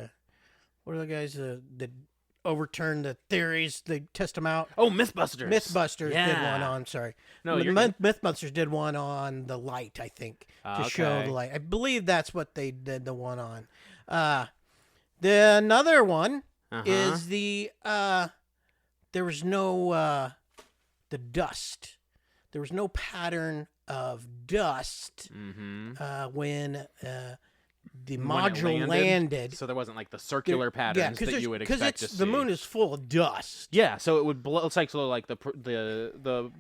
Speaker 1: what are the guys that overturned the theories? They test them out.
Speaker 2: Oh, MythBusters.
Speaker 1: MythBusters did
Speaker 2: Yeah.
Speaker 1: one on. Sorry,
Speaker 2: No,
Speaker 1: But
Speaker 2: you're good.
Speaker 1: MythBusters did one on the light. I think to show
Speaker 2: Okay.
Speaker 1: the light. I believe that's what they did the one on. The another one is the there was no the dust. There was no pattern of dust when the module
Speaker 2: When it
Speaker 1: landed.
Speaker 2: So there wasn't like the circular patterns that you would
Speaker 1: because
Speaker 2: expect to see.
Speaker 1: the moon is full of dust.
Speaker 2: Yeah, so it would blow. It's like the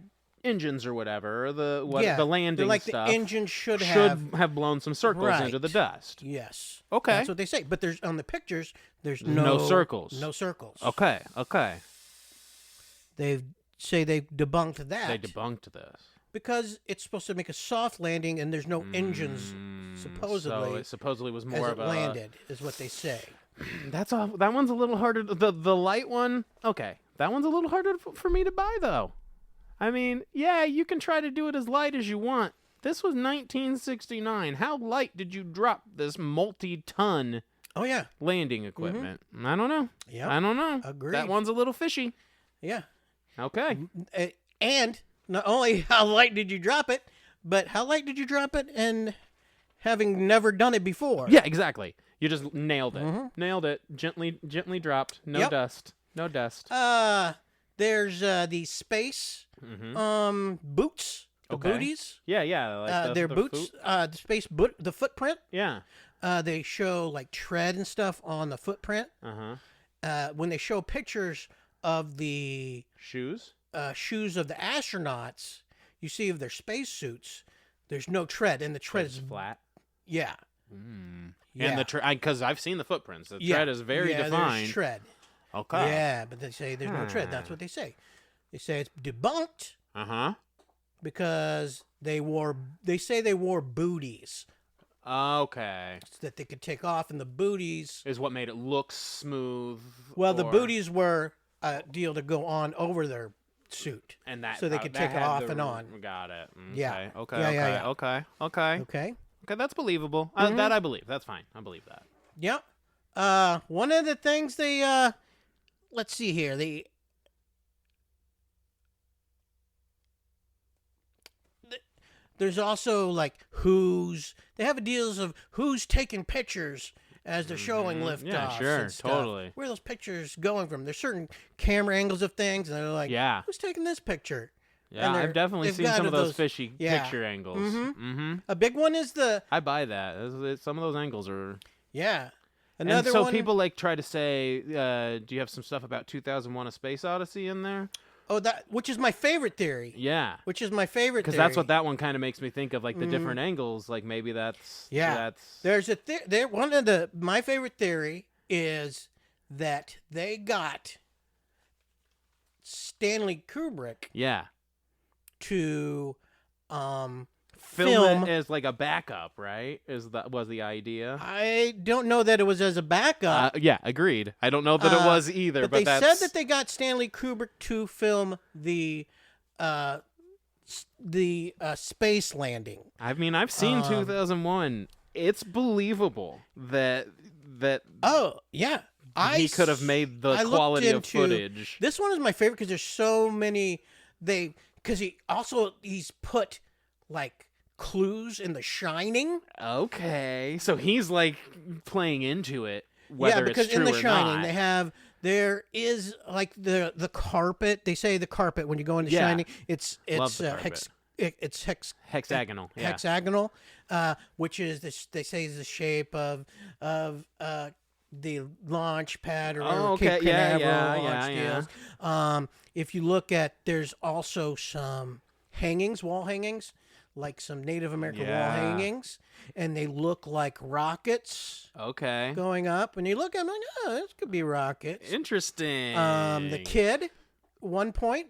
Speaker 2: engines or whatever, or the landing
Speaker 1: like
Speaker 2: stuff
Speaker 1: the engine should
Speaker 2: have
Speaker 1: have.
Speaker 2: blown some circles
Speaker 1: Right.
Speaker 2: into the dust.
Speaker 1: Yes.
Speaker 2: Okay.
Speaker 1: That's what they say. But there's on the pictures. There's
Speaker 2: No circles.
Speaker 1: No circles.
Speaker 2: Okay.
Speaker 1: They say they debunked that.
Speaker 2: They debunked this.
Speaker 1: because it's supposed to make a soft landing and there's no engines supposedly.
Speaker 2: So it supposedly was
Speaker 1: as
Speaker 2: more
Speaker 1: it
Speaker 2: of a
Speaker 1: landed is what they say.
Speaker 2: That's all. That one's a little harder. The light one, okay. That one's a little harder for me to buy though. I mean, yeah, you can try to do it as light as you want. This was 1969. How light did you drop this multi-ton
Speaker 1: Oh yeah,
Speaker 2: landing equipment? I don't know.
Speaker 1: Yep.
Speaker 2: I don't know.
Speaker 1: Agreed.
Speaker 2: That one's a little fishy.
Speaker 1: yeah.
Speaker 2: Okay.
Speaker 1: And not only how light did you drop it, but how light did you drop it and having never done it before.
Speaker 2: Yeah, exactly. You just nailed it. Nailed it. Gently dropped. No
Speaker 1: Yep.
Speaker 2: dust. No dust.
Speaker 1: There's the space boots, the
Speaker 2: Okay.
Speaker 1: booties.
Speaker 2: Yeah. Like
Speaker 1: Their
Speaker 2: the
Speaker 1: boots,
Speaker 2: foot-
Speaker 1: the space the footprint.
Speaker 2: Yeah.
Speaker 1: they show like tread and stuff on the footprint. When they show pictures of the
Speaker 2: Shoes?
Speaker 1: shoes of the astronauts, you see of their spacesuits, there's no tread, and the tread is
Speaker 2: flat.
Speaker 1: Yeah. Yeah.
Speaker 2: And the because I've seen the footprints. The
Speaker 1: Yeah.
Speaker 2: tread is very
Speaker 1: yeah,
Speaker 2: defined.
Speaker 1: There's tread.
Speaker 2: Okay.
Speaker 1: Yeah, but they say there's no tread. That's what they say. They say it's debunked because they say they wore booties
Speaker 2: Okay.
Speaker 1: so that they could take off, and the booties.
Speaker 2: Is what made it look smooth.
Speaker 1: Well, the
Speaker 2: or-
Speaker 1: booties were a deal to go on over their suit,
Speaker 2: and that
Speaker 1: so they could take it
Speaker 2: had
Speaker 1: off
Speaker 2: the-
Speaker 1: and on.
Speaker 2: Got it. Okay.
Speaker 1: Yeah.
Speaker 2: Okay.
Speaker 1: Yeah,
Speaker 2: okay.
Speaker 1: yeah, yeah.
Speaker 2: Okay. Okay.
Speaker 1: Okay.
Speaker 2: Okay. That's believable. That I believe. That's fine. I believe that.
Speaker 1: Yep. One of the things they let's see here. There's also like they have deals of who's taking pictures as they're showing liftoffs.
Speaker 2: Yeah, sure,
Speaker 1: and stuff.
Speaker 2: totally.
Speaker 1: Where are those pictures going from? There's certain camera angles of things, and they're like,
Speaker 2: Yeah.
Speaker 1: who's taking this picture?
Speaker 2: Yeah,
Speaker 1: And
Speaker 2: I've definitely
Speaker 1: they've
Speaker 2: seen
Speaker 1: got
Speaker 2: some of those
Speaker 1: those-
Speaker 2: fishy
Speaker 1: yeah.
Speaker 2: picture angles.
Speaker 1: A big one is
Speaker 2: I buy that. Some of those angles are.
Speaker 1: yeah.
Speaker 2: And
Speaker 1: Another
Speaker 2: so
Speaker 1: one,
Speaker 2: people like try to say, do you have some stuff about 2001: A Space Odyssey in there?
Speaker 1: which is my favorite theory.
Speaker 2: Yeah.
Speaker 1: Which is my favorite
Speaker 2: Because
Speaker 1: theory.
Speaker 2: that's what that one kind of makes me think of, like the different angles. Like maybe that's That's
Speaker 1: There's one of my favorite theory is that they got Stanley Kubrick
Speaker 2: yeah.
Speaker 1: to
Speaker 2: Film it as like a backup, right? Was the idea?
Speaker 1: I don't know that it was as a backup.
Speaker 2: Yeah, agreed. I don't know that it was either,
Speaker 1: but
Speaker 2: but
Speaker 1: they
Speaker 2: that's
Speaker 1: said that they got Stanley Kubrick to film the space landing.
Speaker 2: I mean, I've seen 2001. It's believable that
Speaker 1: Oh yeah,
Speaker 2: he could have made the
Speaker 1: I looked
Speaker 2: quality of
Speaker 1: into-
Speaker 2: footage.
Speaker 1: This one is my favorite because there's so many. Because he's put like clues in The Shining.
Speaker 2: Okay, so he's like playing into it, whether
Speaker 1: yeah, because
Speaker 2: it's true
Speaker 1: in The
Speaker 2: or
Speaker 1: Shining
Speaker 2: not.
Speaker 1: there is like the carpet. They say the carpet when you go into
Speaker 2: Yeah.
Speaker 1: Shining. It's
Speaker 2: Love the carpet.
Speaker 1: it's
Speaker 2: Hexagonal. Yeah.
Speaker 1: hexagonal, which is they say is the shape of the launch pad or
Speaker 2: Oh, okay.
Speaker 1: Cape
Speaker 2: Yeah,
Speaker 1: Canaveral
Speaker 2: yeah,
Speaker 1: launch
Speaker 2: yeah,
Speaker 1: deals. If you look at, there's also some wall hangings, like some Native American wall
Speaker 2: Yeah.
Speaker 1: hangings, and they look like rockets
Speaker 2: Okay.
Speaker 1: going up. And you look at them like, oh, this could be rockets.
Speaker 2: Interesting.
Speaker 1: The kid, one point,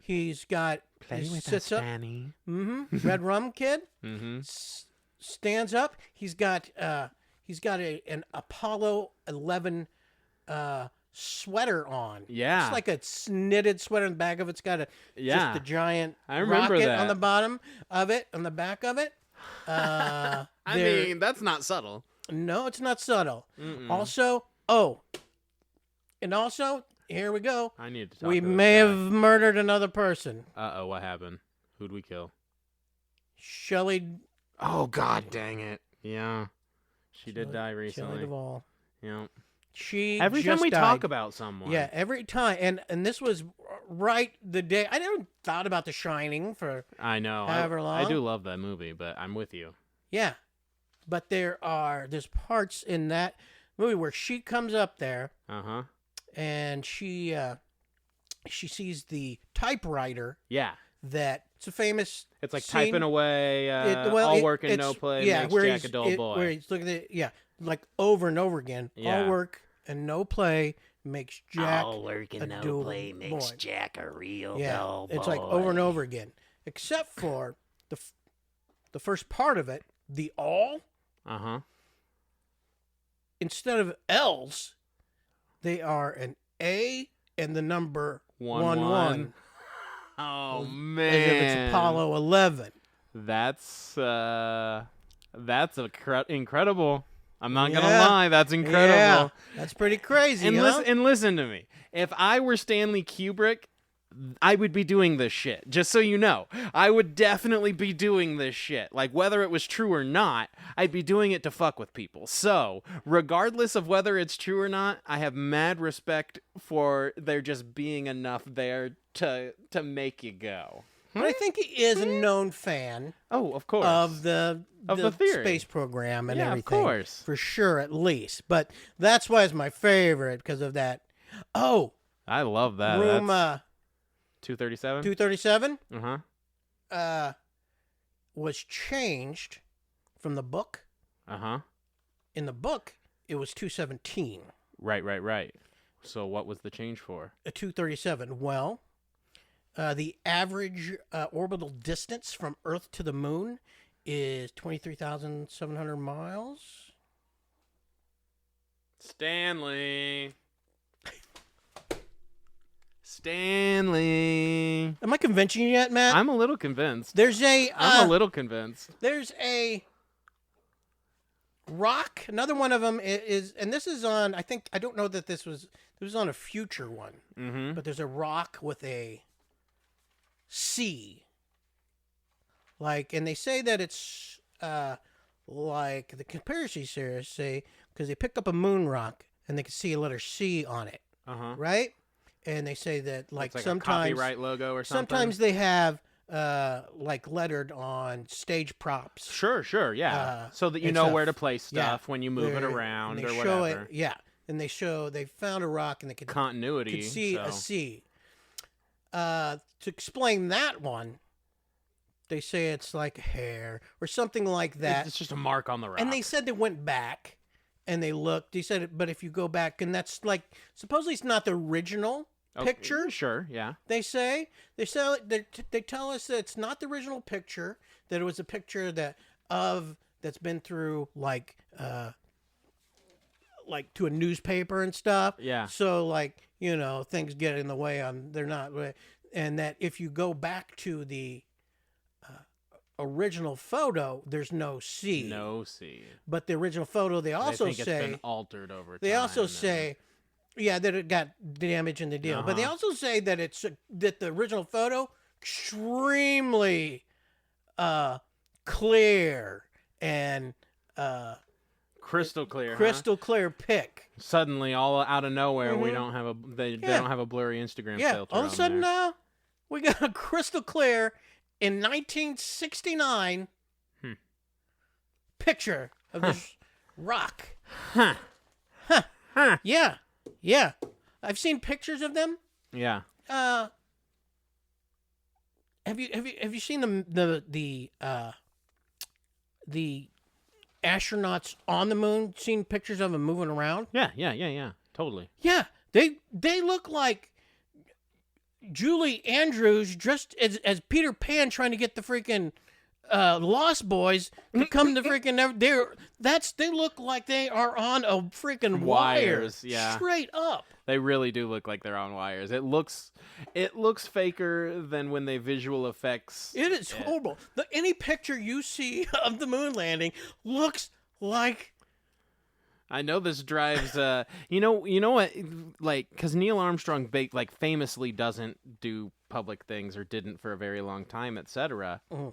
Speaker 1: he sits up.
Speaker 2: Fanny.
Speaker 1: Red Rum Kid
Speaker 2: Mm-hmm.
Speaker 1: stands up. He's got an Apollo 11 sweater on.
Speaker 2: Yeah.
Speaker 1: It's like a knitted sweater. In the back of it's got
Speaker 2: Yeah.
Speaker 1: just a giant
Speaker 2: I remember
Speaker 1: rocket
Speaker 2: that.
Speaker 1: on the bottom of it, on the back of it.
Speaker 2: I mean, that's not subtle.
Speaker 1: No, it's not subtle.
Speaker 2: Mm-mm.
Speaker 1: Also, here we go.
Speaker 2: I need to talk
Speaker 1: We
Speaker 2: to this
Speaker 1: may
Speaker 2: guy.
Speaker 1: have murdered another person.
Speaker 2: Uh-oh, what happened? Who'd we kill?
Speaker 1: Shelley.
Speaker 2: Oh, God dang it. Yeah. She did die
Speaker 1: Shelley
Speaker 2: recently.
Speaker 1: Duvall.
Speaker 2: Yeah.
Speaker 1: She
Speaker 2: Every time
Speaker 1: just
Speaker 2: we
Speaker 1: died.
Speaker 2: talk about someone.
Speaker 1: Yeah, every time, and this was right the day. I never thought about The Shining for
Speaker 2: I know.
Speaker 1: however
Speaker 2: I
Speaker 1: long.
Speaker 2: do love that movie, but I'm with you.
Speaker 1: yeah, but there's parts in that movie where she comes up there
Speaker 2: Uh-huh.
Speaker 1: and she sees the typewriter
Speaker 2: Yeah.
Speaker 1: that it's a famous.
Speaker 2: It's like
Speaker 1: scene.
Speaker 2: typing away,
Speaker 1: All
Speaker 2: all work and no play makes
Speaker 1: where
Speaker 2: Jack a dull boy.
Speaker 1: Where he's looking at like over and over again.
Speaker 2: Yeah.
Speaker 1: All work and no play makes Jack
Speaker 3: All work
Speaker 1: a
Speaker 3: and no
Speaker 1: dull
Speaker 3: play makes
Speaker 1: boy.
Speaker 3: Jack a real
Speaker 1: Yeah,
Speaker 3: dull
Speaker 1: it's like over and
Speaker 3: boy.
Speaker 1: over again, except for the first part of it. The all,
Speaker 2: Uh-huh.
Speaker 1: instead of L's, they are an A and the number 1-1,
Speaker 2: Oh,
Speaker 1: as
Speaker 2: man.
Speaker 1: if it's Apollo 11.
Speaker 2: That's incredible. I'm not gonna
Speaker 1: Yeah.
Speaker 2: lie, that's incredible.
Speaker 1: Yeah, that's pretty crazy.
Speaker 2: And
Speaker 1: huh?
Speaker 2: listen to me. If I were Stanley Kubrick, I would be doing this shit. Just so you know, I would definitely be doing this shit. Like whether it was true or not, I'd be doing it to fuck with people. So, regardless of whether it's true or not, I have mad respect for there just being enough there to make you go.
Speaker 1: but I think he is a known fan
Speaker 2: Oh, of course.
Speaker 1: of the
Speaker 2: theory.
Speaker 1: space program and
Speaker 2: Yeah, of
Speaker 1: everything.
Speaker 2: course.
Speaker 1: For sure, at least. But that's why it's my favorite, because of that. Oh,
Speaker 2: I love that.
Speaker 1: room
Speaker 2: That's 237?
Speaker 1: 237
Speaker 2: Uh-huh.
Speaker 1: was changed from the book.
Speaker 2: Uh-huh.
Speaker 1: In the book, it was 217.
Speaker 2: Right. So what was the change for?
Speaker 1: A 237. Well, the average orbital distance from Earth to the moon is 23,700 miles.
Speaker 2: Stanley.
Speaker 1: Am I convincing you yet, Matt?
Speaker 2: I'm a little convinced.
Speaker 1: There's a
Speaker 2: I'm a little convinced.
Speaker 1: There's a rock. Another one of them is, and this is on. I don't know that this was on a future one,
Speaker 2: Mm-hmm.
Speaker 1: but there's a rock with a C. Like, and they say that it's like the conspiracy theorists say, because they picked up a moon rock and they could see a letter C on it,
Speaker 2: Uh-huh.
Speaker 1: right? And they say that like,
Speaker 2: It's like
Speaker 1: sometimes
Speaker 2: a copyright logo or something.
Speaker 1: sometimes they have like lettered on stage props.
Speaker 2: Sure, yeah. So that you
Speaker 1: and
Speaker 2: know
Speaker 1: stuff.
Speaker 2: where to place stuff
Speaker 1: Yeah.
Speaker 2: when you move it
Speaker 1: They're-
Speaker 2: around
Speaker 1: and
Speaker 2: or
Speaker 1: they show
Speaker 2: whatever.
Speaker 1: It, yeah, and they found a rock and they could
Speaker 2: Continuity.
Speaker 1: see
Speaker 2: so.
Speaker 1: a C. To explain that one, they say it's like a hair or something like that.
Speaker 2: It's just a mark on the rock.
Speaker 1: And they said they went back and they looked. They said, but if you go back, and that's like supposedly it's not the original
Speaker 2: Okay,
Speaker 1: picture.
Speaker 2: Sure, yeah.
Speaker 1: They tell us that it's not the original picture. That it was a picture that's been through like to a newspaper and stuff.
Speaker 2: Yeah.
Speaker 1: So like things get in the way on they're not, and that if you go back to the original photo, there's no C.
Speaker 2: No C.
Speaker 1: But the original photo, they also
Speaker 2: I think
Speaker 1: say
Speaker 2: it's been altered over time.
Speaker 1: they also
Speaker 2: and-
Speaker 1: say, yeah, that it got damaged in the deal. But they
Speaker 2: Uh-huh.
Speaker 1: also say that that the original photo extremely clear and
Speaker 2: crystal clear. huh?
Speaker 1: crystal clear pic.
Speaker 2: Suddenly, all out of nowhere, we
Speaker 1: Mhm.
Speaker 2: don't have they
Speaker 1: Yeah.
Speaker 2: don't have a blurry Instagram
Speaker 1: Yeah,
Speaker 2: filter.
Speaker 1: all of a
Speaker 2: on
Speaker 1: sudden
Speaker 2: there.
Speaker 1: now we got a crystal clear in 1969 picture of this rock.
Speaker 2: Huh.
Speaker 1: Yeah. I've seen pictures of them.
Speaker 2: Yeah.
Speaker 1: Have you seen the astronauts on the moon? Seen pictures of them moving around?
Speaker 2: Yeah. Totally.
Speaker 1: Yeah, they look like Julie Andrews dressed as Peter Pan trying to get the freaking Lost Boys to come to freaking they look like they are on a freaking
Speaker 2: Wires,
Speaker 1: wire,
Speaker 2: yeah.
Speaker 1: straight up.
Speaker 2: They really do look like they're on wires. It looks faker than when they visual effects.
Speaker 1: It is horrible. Any picture you see of the moon landing looks like.
Speaker 2: I know this drives. You know what? Like, because Neil Armstrong, famously doesn't do public things or didn't for a very long time, etc.
Speaker 1: Mhm.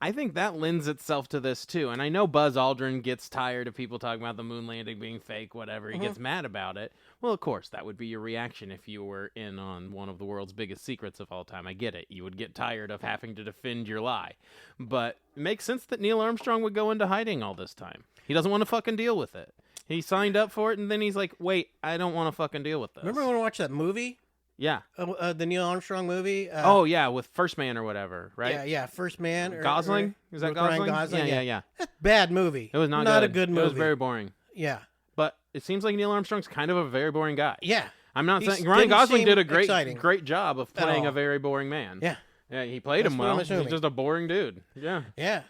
Speaker 2: I think that lends itself to this too. And I know Buzz Aldrin gets tired of people talking about the moon landing being fake, whatever. He gets mad about it. Well, of course, that would be your reaction if you were in on one of the world's biggest secrets of all time. I get it. You would get tired of having to defend your lie. But it makes sense that Neil Armstrong would go into hiding all this time. He doesn't want to fucking deal with it. He signed up for it, and then he's like, wait, I don't want to fucking deal with this.
Speaker 1: Remember when we watched that movie,
Speaker 2: Yeah.
Speaker 1: the Neil Armstrong movie?
Speaker 2: Oh, yeah, with First Man or whatever, right?
Speaker 1: Yeah, First Man.
Speaker 2: Gosling? Is that
Speaker 1: with Ryan
Speaker 2: Gosling?
Speaker 1: Gosling?
Speaker 2: Yeah.
Speaker 1: Bad movie.
Speaker 2: It was not
Speaker 1: a good movie.
Speaker 2: It was very boring.
Speaker 1: Yeah.
Speaker 2: But it seems like Neil Armstrong's kind of a very boring guy.
Speaker 1: Yeah.
Speaker 2: I'm not
Speaker 1: He
Speaker 2: saying Ryan
Speaker 1: didn't
Speaker 2: Gosling
Speaker 1: seem
Speaker 2: did a
Speaker 1: exciting
Speaker 2: great job of playing
Speaker 1: all.
Speaker 2: a very boring man.
Speaker 1: Yeah.
Speaker 2: Yeah, he played
Speaker 1: That's
Speaker 2: him
Speaker 1: what I'm
Speaker 2: well. He's
Speaker 1: assuming.
Speaker 2: just a boring dude. Yeah.
Speaker 1: Yeah.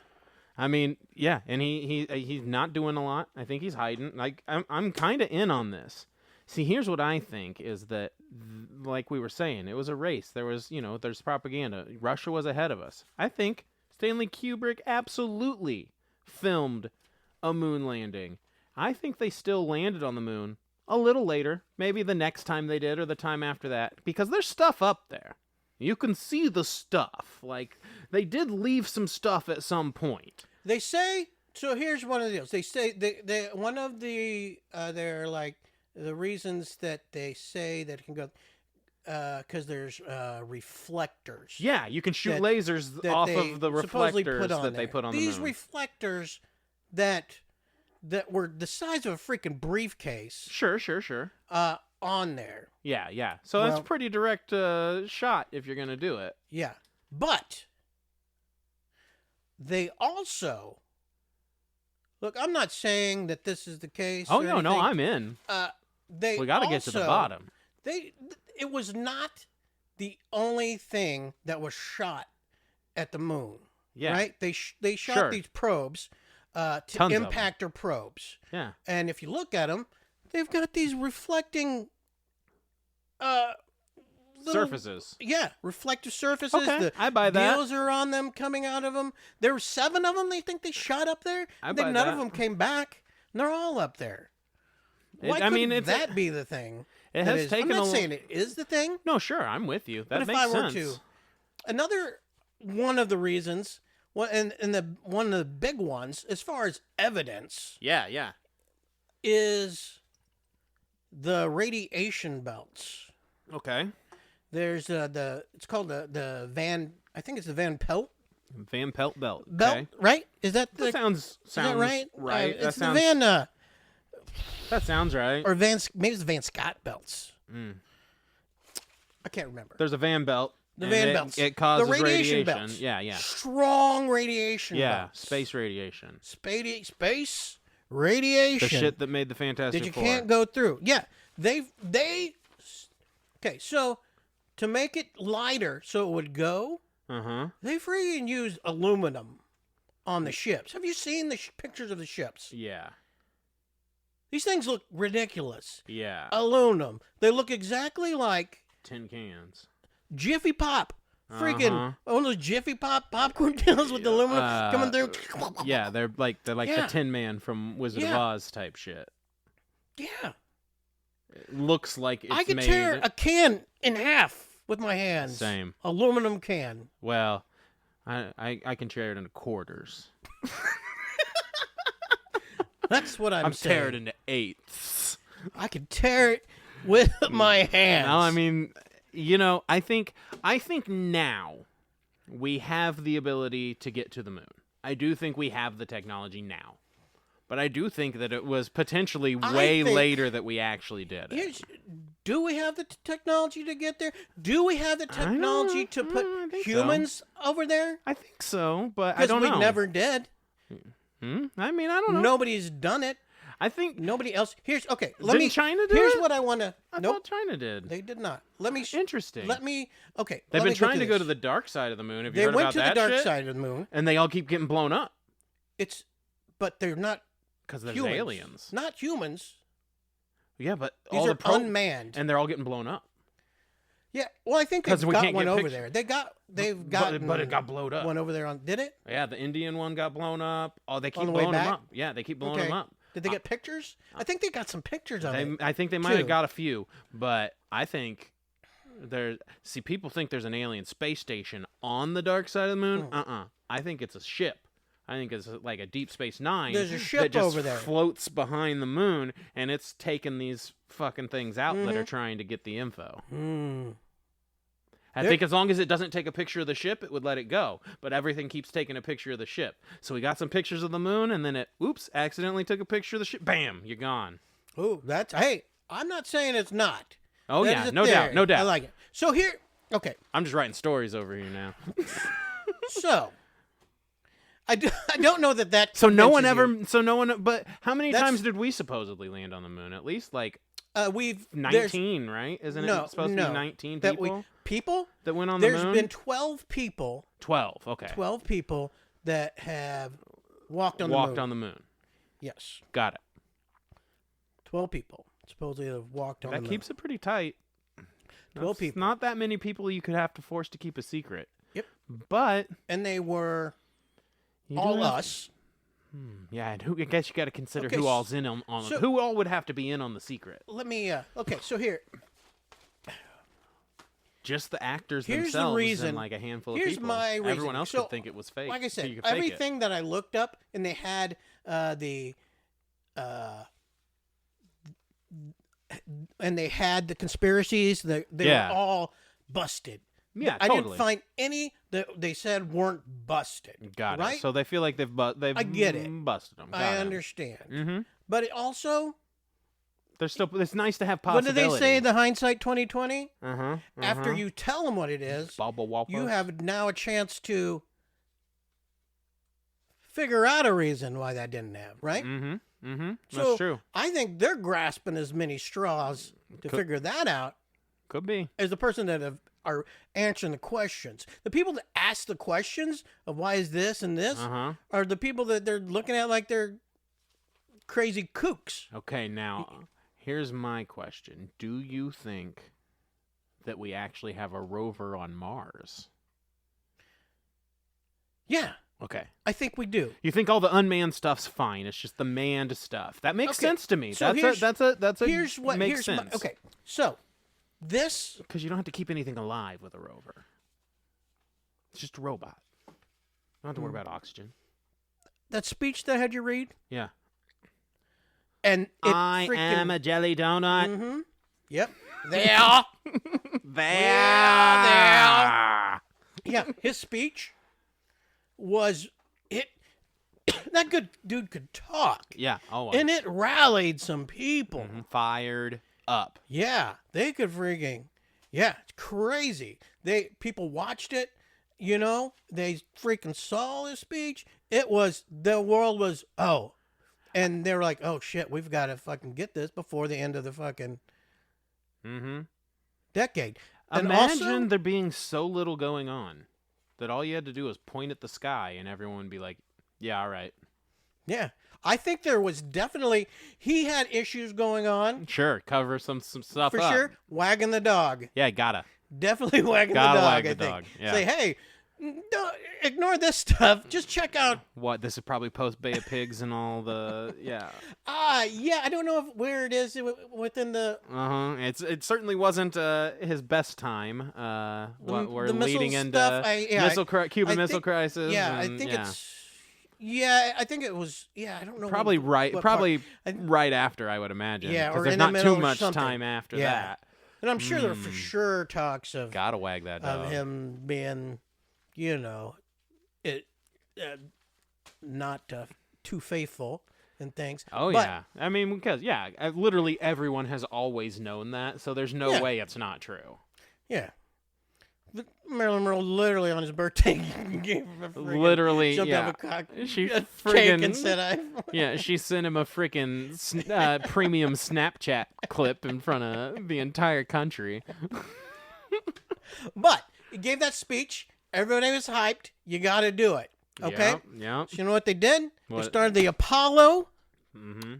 Speaker 2: I mean, yeah, and he's not doing a lot. I think he's hiding. Like I'm kind of in on this. See, here's what I think is that, like we were saying, it was a race. There was, there's propaganda. Russia was ahead of us. I think Stanley Kubrick absolutely filmed a moon landing. I think they still landed on the moon a little later, maybe the next time they did or the time after that, because there's stuff up there. You can see the stuff. Like, they did leave some stuff at some point.
Speaker 1: They say, so here's one of the deals. They say, one of the, they're like, the reasons that they say that it can go, because there's reflectors.
Speaker 2: Yeah, you can shoot
Speaker 1: that-
Speaker 2: lasers
Speaker 1: that
Speaker 2: off
Speaker 1: they
Speaker 2: of the
Speaker 1: supposedly
Speaker 2: reflectors
Speaker 1: put on
Speaker 2: that they
Speaker 1: there.
Speaker 2: put on
Speaker 1: These
Speaker 2: the moon.
Speaker 1: reflectors that were the size of a freaking briefcase
Speaker 2: Sure.
Speaker 1: on there.
Speaker 2: Yeah. So that's
Speaker 1: Well-
Speaker 2: a pretty direct shot if you're gonna do it.
Speaker 1: Yeah. But they also look, I'm not saying that this is the case.
Speaker 2: Oh
Speaker 1: or
Speaker 2: no,
Speaker 1: anything.
Speaker 2: I'm in.
Speaker 1: They
Speaker 2: We got to get to the
Speaker 1: also-
Speaker 2: bottom.
Speaker 1: It was not the only thing that was shot at the moon.
Speaker 2: Yeah.
Speaker 1: Right? They shot
Speaker 2: Sure.
Speaker 1: these probes,
Speaker 2: Tons of 'em.
Speaker 1: impactor probes.
Speaker 2: Yeah.
Speaker 1: And if you look at them, they've got these reflecting little-
Speaker 2: Surfaces.
Speaker 1: Yeah, reflective surfaces.
Speaker 2: Okay,
Speaker 1: The
Speaker 2: I buy that.
Speaker 1: deals are on them coming out of them. There were 7 of them. They think they shot up there.
Speaker 2: I
Speaker 1: Then
Speaker 2: buy
Speaker 1: none
Speaker 2: that.
Speaker 1: of them came back. And they're all up there. Why
Speaker 2: I mean,
Speaker 1: couldn't
Speaker 2: it's
Speaker 1: that be the thing?
Speaker 2: it
Speaker 1: that
Speaker 2: has
Speaker 1: is-
Speaker 2: taken
Speaker 1: I'm not
Speaker 2: a
Speaker 1: saying it is the thing.
Speaker 2: No, sure, I'm with you. That
Speaker 1: But if
Speaker 2: makes
Speaker 1: I were
Speaker 2: sense.
Speaker 1: to, another one of the reasons, one of the big ones, as far as evidence,
Speaker 2: Yeah.
Speaker 1: is the radiation belts.
Speaker 2: Okay.
Speaker 1: There's it's called the Van. I think it's the Van Pelt
Speaker 2: Van Pelt belt.
Speaker 1: belt,
Speaker 2: Okay.
Speaker 1: right? Is that
Speaker 2: That sounds
Speaker 1: is that right?
Speaker 2: Right.
Speaker 1: It's
Speaker 2: that
Speaker 1: the
Speaker 2: sounds
Speaker 1: Van
Speaker 2: that sounds right.
Speaker 1: or Van. Maybe it's the Van Scott belts.
Speaker 2: Mm.
Speaker 1: I can't remember.
Speaker 2: There's a van belt.
Speaker 1: The
Speaker 2: and
Speaker 1: van belts.
Speaker 2: It causes
Speaker 1: the radiation belts.
Speaker 2: Yeah.
Speaker 1: Strong radiation.
Speaker 2: Yeah.
Speaker 1: belts.
Speaker 2: Space radiation.
Speaker 1: Space radiation.
Speaker 2: The shit that made the Fantastic
Speaker 1: that you
Speaker 2: Four.
Speaker 1: can't go through. Yeah, they. Okay, so to make it lighter, so it would go, they freaking used aluminum on the ships. Have you seen the pictures of the ships?
Speaker 2: Yeah.
Speaker 1: These things look ridiculous.
Speaker 2: Yeah.
Speaker 1: Aluminum. They look exactly like
Speaker 2: Tin cans.
Speaker 1: Jiffy Pop. Freaking
Speaker 2: Uh-huh.
Speaker 1: one of those Jiffy Pop popcorn deals with the aluminum coming through.
Speaker 2: Yeah, they're like
Speaker 1: Yeah.
Speaker 2: the Tin Man from Wizard of
Speaker 1: Yeah.
Speaker 2: Oz type shit.
Speaker 1: Yeah.
Speaker 2: It looks like it's
Speaker 1: I could
Speaker 2: made.
Speaker 1: tear a can in half with my hands.
Speaker 2: Same.
Speaker 1: Aluminum can.
Speaker 2: Well, I can tear it into quarters.
Speaker 1: That's what I'm saying.
Speaker 2: tear it into eighths.
Speaker 1: I could tear it with my hands.
Speaker 2: No, I mean, I think now we have the ability to get to the moon. I do think we have the technology now. But I do think that it was potentially way
Speaker 1: think-
Speaker 2: later that we actually did it.
Speaker 1: Do we have the technology to get there? Do we have the technology to put
Speaker 2: I think so.
Speaker 1: humans over there?
Speaker 2: I think so, but I
Speaker 1: Because
Speaker 2: don't
Speaker 1: we
Speaker 2: know.
Speaker 1: never did.
Speaker 2: I mean, I don't know.
Speaker 1: Nobody's done it.
Speaker 2: I think
Speaker 1: Nobody else. Here's okay.
Speaker 2: Didn't China do
Speaker 1: Here's
Speaker 2: it?
Speaker 1: what I want to.
Speaker 2: I
Speaker 1: Nope,
Speaker 2: thought China did.
Speaker 1: they did not. Let me.
Speaker 2: Interesting.
Speaker 1: Let me. Okay.
Speaker 2: They've
Speaker 1: let
Speaker 2: been
Speaker 1: me
Speaker 2: trying to go
Speaker 1: this.
Speaker 2: to the dark side of the moon. Have you
Speaker 1: They
Speaker 2: heard
Speaker 1: went
Speaker 2: about
Speaker 1: to the
Speaker 2: that
Speaker 1: dark
Speaker 2: shit?
Speaker 1: side of the moon.
Speaker 2: And they all keep getting blown up
Speaker 1: But they're not
Speaker 2: because there's
Speaker 1: humans.
Speaker 2: aliens.
Speaker 1: Not humans.
Speaker 2: Yeah, but
Speaker 1: These
Speaker 2: all
Speaker 1: are
Speaker 2: the pro-
Speaker 1: unmanned.
Speaker 2: and they're all getting blown up.
Speaker 1: Yeah. Well, I think
Speaker 2: 'Cause
Speaker 1: they've
Speaker 2: we
Speaker 1: got
Speaker 2: can't
Speaker 1: one
Speaker 2: get
Speaker 1: over
Speaker 2: pictures.
Speaker 1: there. They've
Speaker 2: But
Speaker 1: got.
Speaker 2: it got blowed up.
Speaker 1: One over there on. Did it?
Speaker 2: Yeah, the Indian one got blown up. Oh, they keep
Speaker 1: On the way
Speaker 2: blowing them
Speaker 1: back?
Speaker 2: up. Yeah, they keep blowing
Speaker 1: Okay.
Speaker 2: them up.
Speaker 1: Did they get pictures? I think they got some pictures of it.
Speaker 2: I think they might
Speaker 1: too.
Speaker 2: have got a few, but I think people think there's an alien space station on the dark side of the moon.
Speaker 1: Hmm.
Speaker 2: I think it's a ship. I think it's like a Deep Space Nine.
Speaker 1: There's a
Speaker 2: that
Speaker 1: ship
Speaker 2: just
Speaker 1: over there.
Speaker 2: floats behind the moon, and it's taking these fucking things out that
Speaker 1: Mm-hmm.
Speaker 2: are trying to get the info. I
Speaker 1: There-
Speaker 2: think as long as it doesn't take a picture of the ship, it would let it go. But everything keeps taking a picture of the ship. So we got some pictures of the moon, and then it, accidentally took a picture of the ship. Bam, you're gone.
Speaker 1: Oh, that's hey. I'm not saying it's not.
Speaker 2: Oh
Speaker 1: That
Speaker 2: yeah,
Speaker 1: is a
Speaker 2: no doubt,
Speaker 1: theory.
Speaker 2: no doubt.
Speaker 1: I like it. So here, okay.
Speaker 2: I'm just writing stories over here now.
Speaker 1: So I don't know that.
Speaker 2: So no one
Speaker 1: convinces
Speaker 2: ever. But how many
Speaker 1: That's-
Speaker 2: times did we supposedly land on the moon? At least like
Speaker 1: you. There's
Speaker 2: 19, right? Isn't
Speaker 1: no,
Speaker 2: it supposed to
Speaker 1: no,
Speaker 2: be 19
Speaker 1: that
Speaker 2: people
Speaker 1: we
Speaker 2: that went on the
Speaker 1: There's
Speaker 2: moon?
Speaker 1: been 12 people.
Speaker 2: 12. Okay.
Speaker 1: 12 people that have walked on
Speaker 2: Walked
Speaker 1: the moon.
Speaker 2: on the moon.
Speaker 1: Yes,
Speaker 2: Got it.
Speaker 1: 12 people supposedly have walked on the
Speaker 2: That
Speaker 1: moon.
Speaker 2: keeps it pretty tight.
Speaker 1: 12
Speaker 2: That's
Speaker 1: people.
Speaker 2: Not that many people you could have to force to keep a secret.
Speaker 1: Yep.
Speaker 2: But
Speaker 1: And they were
Speaker 2: you do
Speaker 1: all
Speaker 2: have-
Speaker 1: us.
Speaker 2: Yeah, and I guess you got to consider
Speaker 1: Okay,
Speaker 2: who all's in on
Speaker 1: so-
Speaker 2: who all would have to be in on the secret.
Speaker 1: Let me. Okay, so here.
Speaker 2: Just the actors
Speaker 1: Here's the
Speaker 2: themselves
Speaker 1: reason-
Speaker 2: and like a handful of
Speaker 1: here's
Speaker 2: people.
Speaker 1: my reason.
Speaker 2: Everyone else
Speaker 1: So,
Speaker 2: could think it was fake.
Speaker 1: Like I
Speaker 2: so
Speaker 1: said,
Speaker 2: you could fake it.
Speaker 1: everything that I looked up, and they had and they had the conspiracies. They
Speaker 2: Yeah.
Speaker 1: were all busted.
Speaker 2: Yeah,
Speaker 1: I
Speaker 2: totally.
Speaker 1: didn't find any that they said weren't busted.
Speaker 2: Got
Speaker 1: right?
Speaker 2: it. So they feel like they've
Speaker 1: I get it.
Speaker 2: busted them.
Speaker 1: I understand.
Speaker 2: Mm-hmm.
Speaker 1: But it also,
Speaker 2: They're still. It's nice to have
Speaker 1: what do
Speaker 2: possibility.
Speaker 1: they say? The hindsight 2020.
Speaker 2: Uh-huh.
Speaker 1: After you tell them what it is, you have now a chance to figure out a reason why that didn't have, right?
Speaker 2: Mm-hmm. Mm-hmm.
Speaker 1: So
Speaker 2: That's true.
Speaker 1: I think they're grasping as many straws to figure that out
Speaker 2: Could be.
Speaker 1: as the person that are answering the questions. The people that ask the questions of why is this and this
Speaker 2: Uh-huh.
Speaker 1: are the people that they're looking at like they're crazy kooks.
Speaker 2: Okay, now here's my question. Do you think that we actually have a rover on Mars?
Speaker 1: Yeah,
Speaker 2: Okay.
Speaker 1: I think we do.
Speaker 2: You think all the unmanned stuff's fine? It's just the manned stuff. That makes
Speaker 1: Okay,
Speaker 2: sense to me.
Speaker 1: so
Speaker 2: That's a
Speaker 1: Here's what
Speaker 2: makes
Speaker 1: here's
Speaker 2: sense.
Speaker 1: okay. So this
Speaker 2: Because you don't have to keep anything alive with a rover. It's just a robot. You don't have to worry about oxygen.
Speaker 1: that speech that I had you read,
Speaker 2: Yeah.
Speaker 1: and it
Speaker 2: I
Speaker 1: freaking,
Speaker 2: am a jelly donut.
Speaker 1: Mm-hmm. Yep. There.
Speaker 2: There.
Speaker 1: Yeah, his speech was it. That good dude could talk,
Speaker 2: Yeah. Always.
Speaker 1: and it rallied some people.
Speaker 2: Fired up.
Speaker 1: Yeah, they could freaking. Yeah, it's crazy. People watched it. You know, they freaking saw his speech. It was the world was and they were like, oh shit, we've got to fucking get this before the end of the fucking
Speaker 2: Mm-hmm.
Speaker 1: decade. And
Speaker 2: Imagine
Speaker 1: also,
Speaker 2: there being so little going on that all you had to do was point at the sky and everyone would be like, yeah, all right.
Speaker 1: yeah, I think there was definitely he had issues going on
Speaker 2: Sure, cover some stuff
Speaker 1: for
Speaker 2: up.
Speaker 1: sure. Wagging the dog,
Speaker 2: Yeah, gotta.
Speaker 1: definitely wagging
Speaker 2: Gotta
Speaker 1: the dog.
Speaker 2: wag the
Speaker 1: I think.
Speaker 2: dog, yeah.
Speaker 1: Say, hey, don't ignore this stuff. Just check out.
Speaker 2: What, this is probably post Bay of Pigs and all the, yeah.
Speaker 1: Yeah, I don't know where it is within the
Speaker 2: Uh-huh. It certainly wasn't his best time. What we're
Speaker 1: the missile
Speaker 2: leading into
Speaker 1: stuff,
Speaker 2: Cuban
Speaker 1: I
Speaker 2: Missile
Speaker 1: think-
Speaker 2: Crisis.
Speaker 1: Yeah, I
Speaker 2: and,
Speaker 1: think
Speaker 2: yeah.
Speaker 1: it's. Yeah, I think it was. Yeah, I don't know.
Speaker 2: Probably right.
Speaker 1: what
Speaker 2: Probably
Speaker 1: part.
Speaker 2: right after, I would imagine.
Speaker 1: Yeah, or
Speaker 2: because there's
Speaker 1: in the
Speaker 2: not
Speaker 1: middle
Speaker 2: too
Speaker 1: or
Speaker 2: much
Speaker 1: something.
Speaker 2: time after
Speaker 1: Yeah.
Speaker 2: that.
Speaker 1: And I'm sure there were for sure talks of
Speaker 2: Gotta wag that dog.
Speaker 1: him being, you know, not too faithful and things.
Speaker 2: Oh
Speaker 1: But,
Speaker 2: yeah, I mean because literally everyone has always known that, so there's no
Speaker 1: Yeah.
Speaker 2: way it's not true.
Speaker 1: Yeah. Marilyn Monroe literally on his birthday gave him a friggin'
Speaker 2: Literally,
Speaker 1: jumped
Speaker 2: yeah.
Speaker 1: out of a cock,
Speaker 2: She
Speaker 1: a cake
Speaker 2: friggin'
Speaker 1: and said, "I."
Speaker 2: Yeah, she sent him a freaking premium Snapchat clip in front of the entire country.
Speaker 1: But he gave that speech. Everybody was hyped. You got to do it. Okay.
Speaker 2: Yeah.
Speaker 1: So you know what they did? They
Speaker 2: What?
Speaker 1: started the Apollo
Speaker 2: Mm-hmm.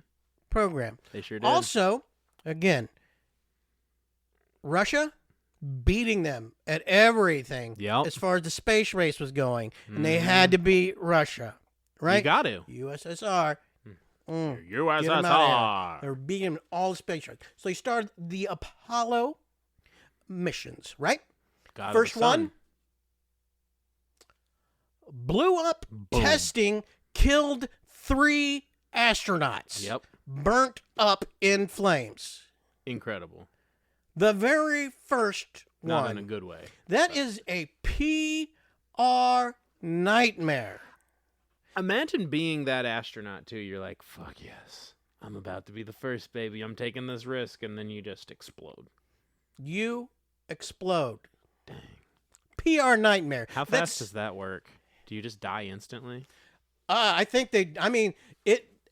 Speaker 1: program.
Speaker 2: They sure did.
Speaker 1: Also, again, Russia beating them at everything
Speaker 2: Yep.
Speaker 1: as far as the space race was going, and they had to beat Russia, right?
Speaker 2: You got to.
Speaker 1: USSR. Get 'em outta
Speaker 2: USSR.
Speaker 1: They're beating all the space race. So they started the Apollo missions, right?
Speaker 2: God of
Speaker 1: First
Speaker 2: the sun.
Speaker 1: one blew up,
Speaker 2: Boom.
Speaker 1: testing, killed 3 astronauts.
Speaker 2: Yep.
Speaker 1: Burnt up in flames.
Speaker 2: Incredible.
Speaker 1: The very first
Speaker 2: Not
Speaker 1: one.
Speaker 2: in a good way.
Speaker 1: That is a PR nightmare.
Speaker 2: Imagine being that astronaut too. You're like, fuck yes. I'm about to be the first, baby. I'm taking this risk, and then you just explode.
Speaker 1: You explode.
Speaker 2: Dang.
Speaker 1: PR nightmare.
Speaker 2: How fast
Speaker 1: That's,
Speaker 2: does that work? Do you just die instantly?
Speaker 1: I think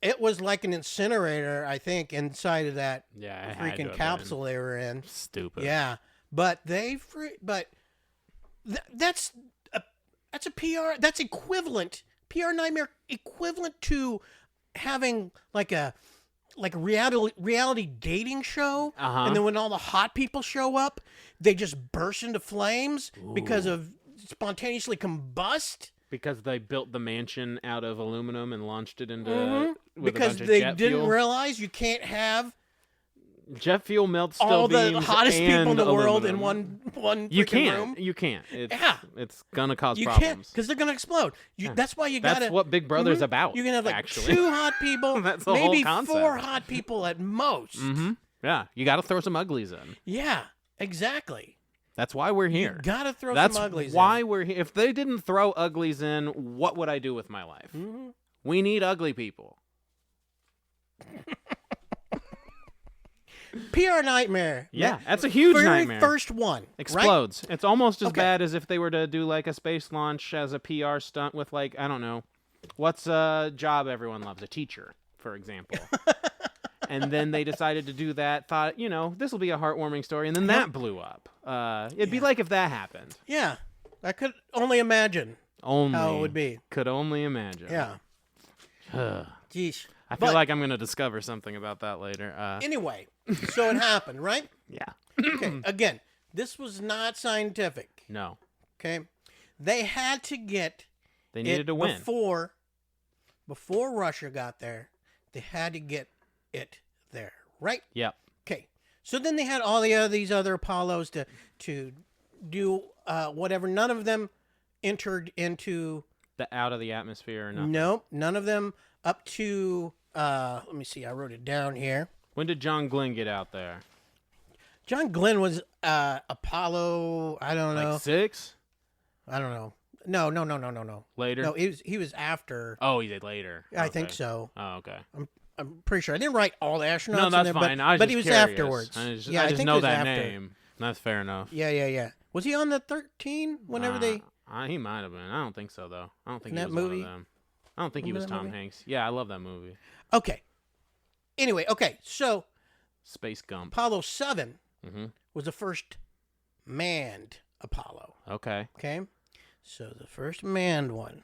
Speaker 1: it was like an incinerator, I think, inside of that
Speaker 2: Yeah, it had to
Speaker 1: freaking
Speaker 2: have
Speaker 1: capsule they were in.
Speaker 2: been. Stupid.
Speaker 1: Yeah, but that's a PR. That's equivalent. PR nightmare equivalent to having like a reality dating show,
Speaker 2: Uh-huh.
Speaker 1: and then when all the hot people show up, they just burst into flames because of spontaneously combust.
Speaker 2: Because they built the mansion out of aluminum and launched it into with
Speaker 1: Because
Speaker 2: a bunch
Speaker 1: they
Speaker 2: of jet
Speaker 1: didn't
Speaker 2: fuel.
Speaker 1: realize you can't have
Speaker 2: Jet fuel melts
Speaker 1: all the
Speaker 2: beams
Speaker 1: hottest people in
Speaker 2: and
Speaker 1: the world in
Speaker 2: aluminum.
Speaker 1: one
Speaker 2: You
Speaker 1: freaking
Speaker 2: can't.
Speaker 1: room.
Speaker 2: You can't. It's,
Speaker 1: Yeah.
Speaker 2: It's gonna cause
Speaker 1: You can't
Speaker 2: problems.
Speaker 1: because they're gonna explode. That's why you
Speaker 2: That's
Speaker 1: gotta.
Speaker 2: what Big Brother's about.
Speaker 1: You can have like
Speaker 2: actually.
Speaker 1: 2 hot people,
Speaker 2: That's the whole
Speaker 1: maybe
Speaker 2: concept.
Speaker 1: 4 hot people at most.
Speaker 2: Mm-hmm. Yeah, you got to throw some uglies in.
Speaker 1: Yeah, exactly.
Speaker 2: That's why we're here.
Speaker 1: You gotta throw
Speaker 2: That's
Speaker 1: some uglies
Speaker 2: why
Speaker 1: in.
Speaker 2: we're here. If they didn't throw uglies in, what would I do with my life?
Speaker 1: Mm-hmm.
Speaker 2: We need ugly people.
Speaker 1: PR nightmare.
Speaker 2: Yeah, that's a huge
Speaker 1: Very
Speaker 2: nightmare.
Speaker 1: first one. Right?
Speaker 2: Explodes. It's almost as
Speaker 1: Okay.
Speaker 2: bad as if they were to do like a space launch as a PR stunt with like, I don't know, what's a job everyone loves? A teacher, for example. And then they decided to do that, thought, this will be a heartwarming story, and then that blew up. It'd be like if that happened.
Speaker 1: Yeah. I could only imagine
Speaker 2: Only.
Speaker 1: how it would be.
Speaker 2: Could only imagine.
Speaker 1: Yeah. Jeez.
Speaker 2: I feel
Speaker 1: But-
Speaker 2: like I'm going to discover something about that later.
Speaker 1: Anyway, so it happened, right?
Speaker 2: Yeah.
Speaker 1: Okay. Again, this was not scientific.
Speaker 2: No.
Speaker 1: Okay. They had to get
Speaker 2: They needed
Speaker 1: it
Speaker 2: to win.
Speaker 1: before Russia got there. They had to get it there, right?
Speaker 2: Yep.
Speaker 1: Okay. So then they had all these other Apollos to do whatever. None of them entered into.
Speaker 2: The out of the atmosphere or nothing.
Speaker 1: Nope. None of them up to. Let me see. I wrote it down here.
Speaker 2: When did John Glenn get out there?
Speaker 1: John Glenn was Apollo. I don't know.
Speaker 2: Like 6?
Speaker 1: I don't know. No.
Speaker 2: Later?
Speaker 1: No, he was after.
Speaker 2: Oh, he did later.
Speaker 1: I think
Speaker 2: Okay.
Speaker 1: so.
Speaker 2: Oh, okay.
Speaker 1: I'm pretty sure. I didn't write all the astronauts.
Speaker 2: No,
Speaker 1: in
Speaker 2: that's
Speaker 1: there,
Speaker 2: fine.
Speaker 1: But,
Speaker 2: I was
Speaker 1: but
Speaker 2: just
Speaker 1: he was
Speaker 2: curious.
Speaker 1: afterwards.
Speaker 2: I just
Speaker 1: I think
Speaker 2: know
Speaker 1: he was
Speaker 2: that
Speaker 1: after.
Speaker 2: name. That's fair enough.
Speaker 1: Yeah. Was he on the 13? Whenever they.
Speaker 2: He might have been. I don't think so, though. I don't think
Speaker 1: In
Speaker 2: he
Speaker 1: that
Speaker 2: was
Speaker 1: movie?
Speaker 2: one of them. I don't think he was
Speaker 1: Remember that
Speaker 2: Tom
Speaker 1: movie?
Speaker 2: Hanks. Yeah, I love that movie.
Speaker 1: Okay. Anyway, okay. So
Speaker 2: Space Gump.
Speaker 1: Apollo 7
Speaker 2: Mm-hmm.
Speaker 1: was the first manned Apollo.
Speaker 2: Okay.
Speaker 1: Okay. So the first manned one.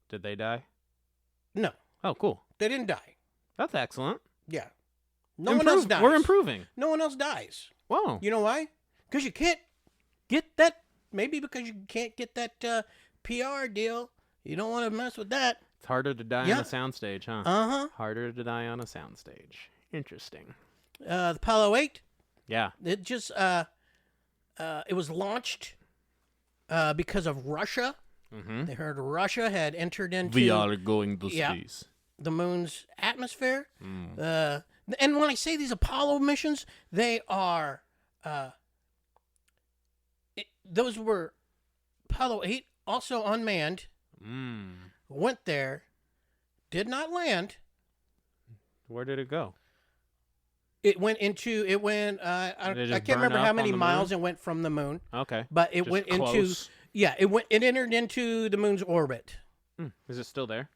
Speaker 2: Did they die?
Speaker 1: No,
Speaker 2: Oh, cool.
Speaker 1: they didn't die.
Speaker 2: That's excellent.
Speaker 1: Yeah. No one else dies.
Speaker 2: We're improving.
Speaker 1: No one else dies.
Speaker 2: Whoa.
Speaker 1: You know why? Because you can't get that. Maybe because you can't get that PR deal. You don't want to mess with that.
Speaker 2: It's harder to die
Speaker 1: Yeah.
Speaker 2: on a soundstage, huh?
Speaker 1: Uh-huh.
Speaker 2: Harder to die on a soundstage. Interesting.
Speaker 1: The Apollo 8,
Speaker 2: Yeah.
Speaker 1: it just it was launched because of Russia.
Speaker 2: Mm-hmm.
Speaker 1: They heard Russia had entered into
Speaker 2: going to
Speaker 1: Yeah.
Speaker 2: space.
Speaker 1: the moon's atmosphere.
Speaker 2: Mm.
Speaker 1: And when I say these Apollo missions, they are those were Apollo 8, also unmanned,
Speaker 2: Mm.
Speaker 1: went there, did not land.
Speaker 2: Where did it go?
Speaker 1: I can't
Speaker 2: Did it just burn
Speaker 1: remember
Speaker 2: up
Speaker 1: how many
Speaker 2: on the
Speaker 1: miles it went from the moon,
Speaker 2: Okay.
Speaker 1: but it
Speaker 2: Just
Speaker 1: went
Speaker 2: close.
Speaker 1: it entered into the moon's orbit.
Speaker 2: Is it still there?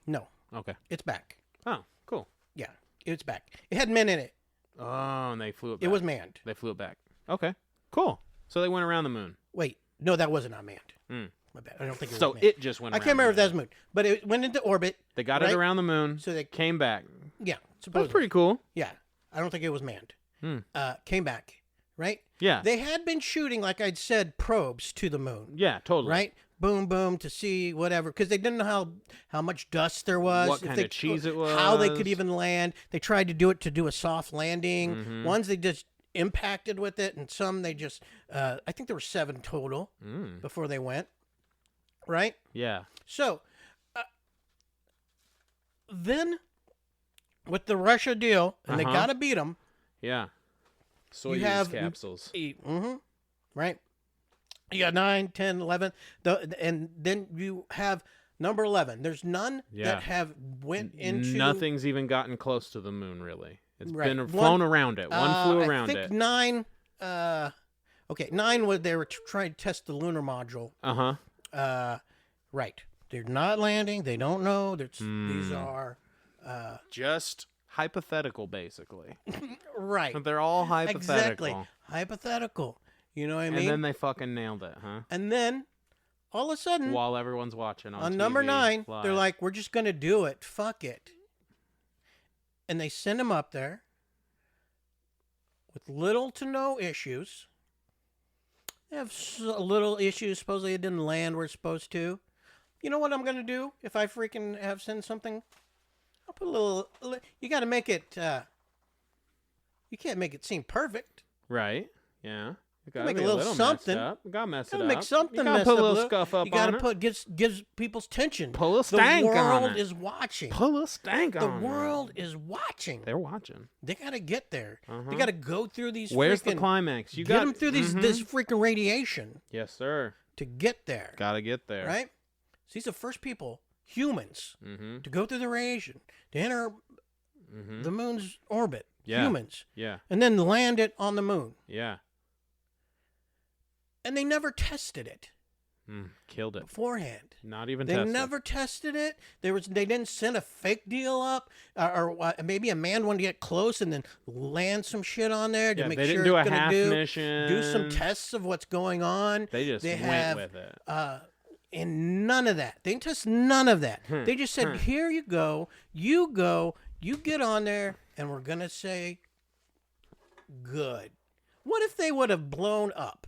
Speaker 1: No,
Speaker 2: Okay.
Speaker 1: it's back.
Speaker 2: Oh, cool.
Speaker 1: Yeah, it's back. It had men in it.
Speaker 2: Oh, and they flew it back.
Speaker 1: It was manned.
Speaker 2: They flew it back. Okay. Cool. So they went around the moon.
Speaker 1: Wait, no, that wasn't unmanned.
Speaker 2: Mm.
Speaker 1: My bad. I don't think it was
Speaker 2: So
Speaker 1: manned.
Speaker 2: it just went
Speaker 1: I
Speaker 2: around
Speaker 1: can't remember if
Speaker 2: the
Speaker 1: that was moon, but it went into orbit.
Speaker 2: They got
Speaker 1: right?
Speaker 2: it around the moon,
Speaker 1: So they,
Speaker 2: came back.
Speaker 1: yeah,
Speaker 2: That's
Speaker 1: supposedly.
Speaker 2: pretty cool.
Speaker 1: Yeah, I don't think it was manned.
Speaker 2: Hmm.
Speaker 1: Came back, right?
Speaker 2: Yeah.
Speaker 1: They had been shooting, like I'd said, probes to the moon,
Speaker 2: Yeah, totally.
Speaker 1: right? Boom, boom, to see whatever, because they didn't know how much dust there was,
Speaker 2: What
Speaker 1: if
Speaker 2: kind of cheese it
Speaker 1: how they
Speaker 2: was.
Speaker 1: could even land. They tried to do a soft landing.
Speaker 2: Mhm.
Speaker 1: Ones they just impacted with it, and some they just. I think there were 7 total
Speaker 2: Mm.
Speaker 1: before they went, right?
Speaker 2: Yeah.
Speaker 1: So, then with the Russia deal, and they
Speaker 2: Uh-huh.
Speaker 1: got to beat them.
Speaker 2: Yeah. Soyuz
Speaker 1: have-
Speaker 2: capsules.
Speaker 1: Mm-hmm. Right? You got 9, 10, 11. And then you have number 11. There's none
Speaker 2: Yeah.
Speaker 1: that have went into...
Speaker 2: Nothing's even gotten close to the moon, really. It's
Speaker 1: Right.
Speaker 2: been flown around it. One flew around
Speaker 1: I think
Speaker 2: it.
Speaker 1: 9... okay, 9 was they were trying to test the lunar module.
Speaker 2: Uh-huh.
Speaker 1: Right. They're not landing. They don't know. These
Speaker 2: Hmm.
Speaker 1: are...
Speaker 2: Just hypothetical, basically.
Speaker 1: right.
Speaker 2: They're all hypothetical.
Speaker 1: Exactly. Hypothetical. You know what I mean?
Speaker 2: And then they fucking nailed it, huh?
Speaker 1: And then, all of a sudden,
Speaker 2: While everyone's watching on
Speaker 1: on number
Speaker 2: TV
Speaker 1: 9,
Speaker 2: live.
Speaker 1: they're like, we're just going to do it. Fuck it. And they send him up there with little to no issues. They have little issues. Supposedly it didn't land where it's supposed to. You know what I'm going to do if I freaking have sent something? I'll put a little... You got to make it... you can't make it seem perfect.
Speaker 2: Right. Yeah. You gotta
Speaker 1: make
Speaker 2: be
Speaker 1: a little something.
Speaker 2: Messed up. You gotta mess it
Speaker 1: Gotta
Speaker 2: up.
Speaker 1: make something
Speaker 2: You gotta
Speaker 1: messed
Speaker 2: put a
Speaker 1: up.
Speaker 2: little scuff up
Speaker 1: You gotta
Speaker 2: on it.
Speaker 1: gives people's tension.
Speaker 2: Pull a stank
Speaker 1: The
Speaker 2: on
Speaker 1: world
Speaker 2: it.
Speaker 1: is watching.
Speaker 2: Pull a stank
Speaker 1: The
Speaker 2: on it.
Speaker 1: world is watching.
Speaker 2: They're watching.
Speaker 1: They gotta get there.
Speaker 2: Uh-huh.
Speaker 1: They gotta go through these.
Speaker 2: Where's the
Speaker 1: freaking-
Speaker 2: climax? You
Speaker 1: get
Speaker 2: got
Speaker 1: them through this freaking radiation
Speaker 2: Yes, sir.
Speaker 1: to get there.
Speaker 2: Gotta get there.
Speaker 1: Right? So these are the first people, humans,
Speaker 2: Mm-hmm.
Speaker 1: to go through the radiation, to enter
Speaker 2: Mm-hmm.
Speaker 1: the moon's orbit.
Speaker 2: Yeah.
Speaker 1: Humans,
Speaker 2: Yeah.
Speaker 1: and then land it on the moon.
Speaker 2: Yeah.
Speaker 1: And they never tested it
Speaker 2: Killed it.
Speaker 1: beforehand.
Speaker 2: Not even
Speaker 1: They
Speaker 2: tested.
Speaker 1: never tested it. They didn't send a fake deal up, or maybe a man wanted to get close and then land some shit on there to
Speaker 2: Yeah,
Speaker 1: make
Speaker 2: they
Speaker 1: sure
Speaker 2: didn't do
Speaker 1: it's
Speaker 2: a
Speaker 1: gonna
Speaker 2: half
Speaker 1: do
Speaker 2: mission.
Speaker 1: some tests of what's going on.
Speaker 2: They just
Speaker 1: They
Speaker 2: went
Speaker 1: have,
Speaker 2: with it.
Speaker 1: And none of that. They didn't test none of that. They just said, "Here you go, you get on there, and we're gonna say good." What if they would have blown up?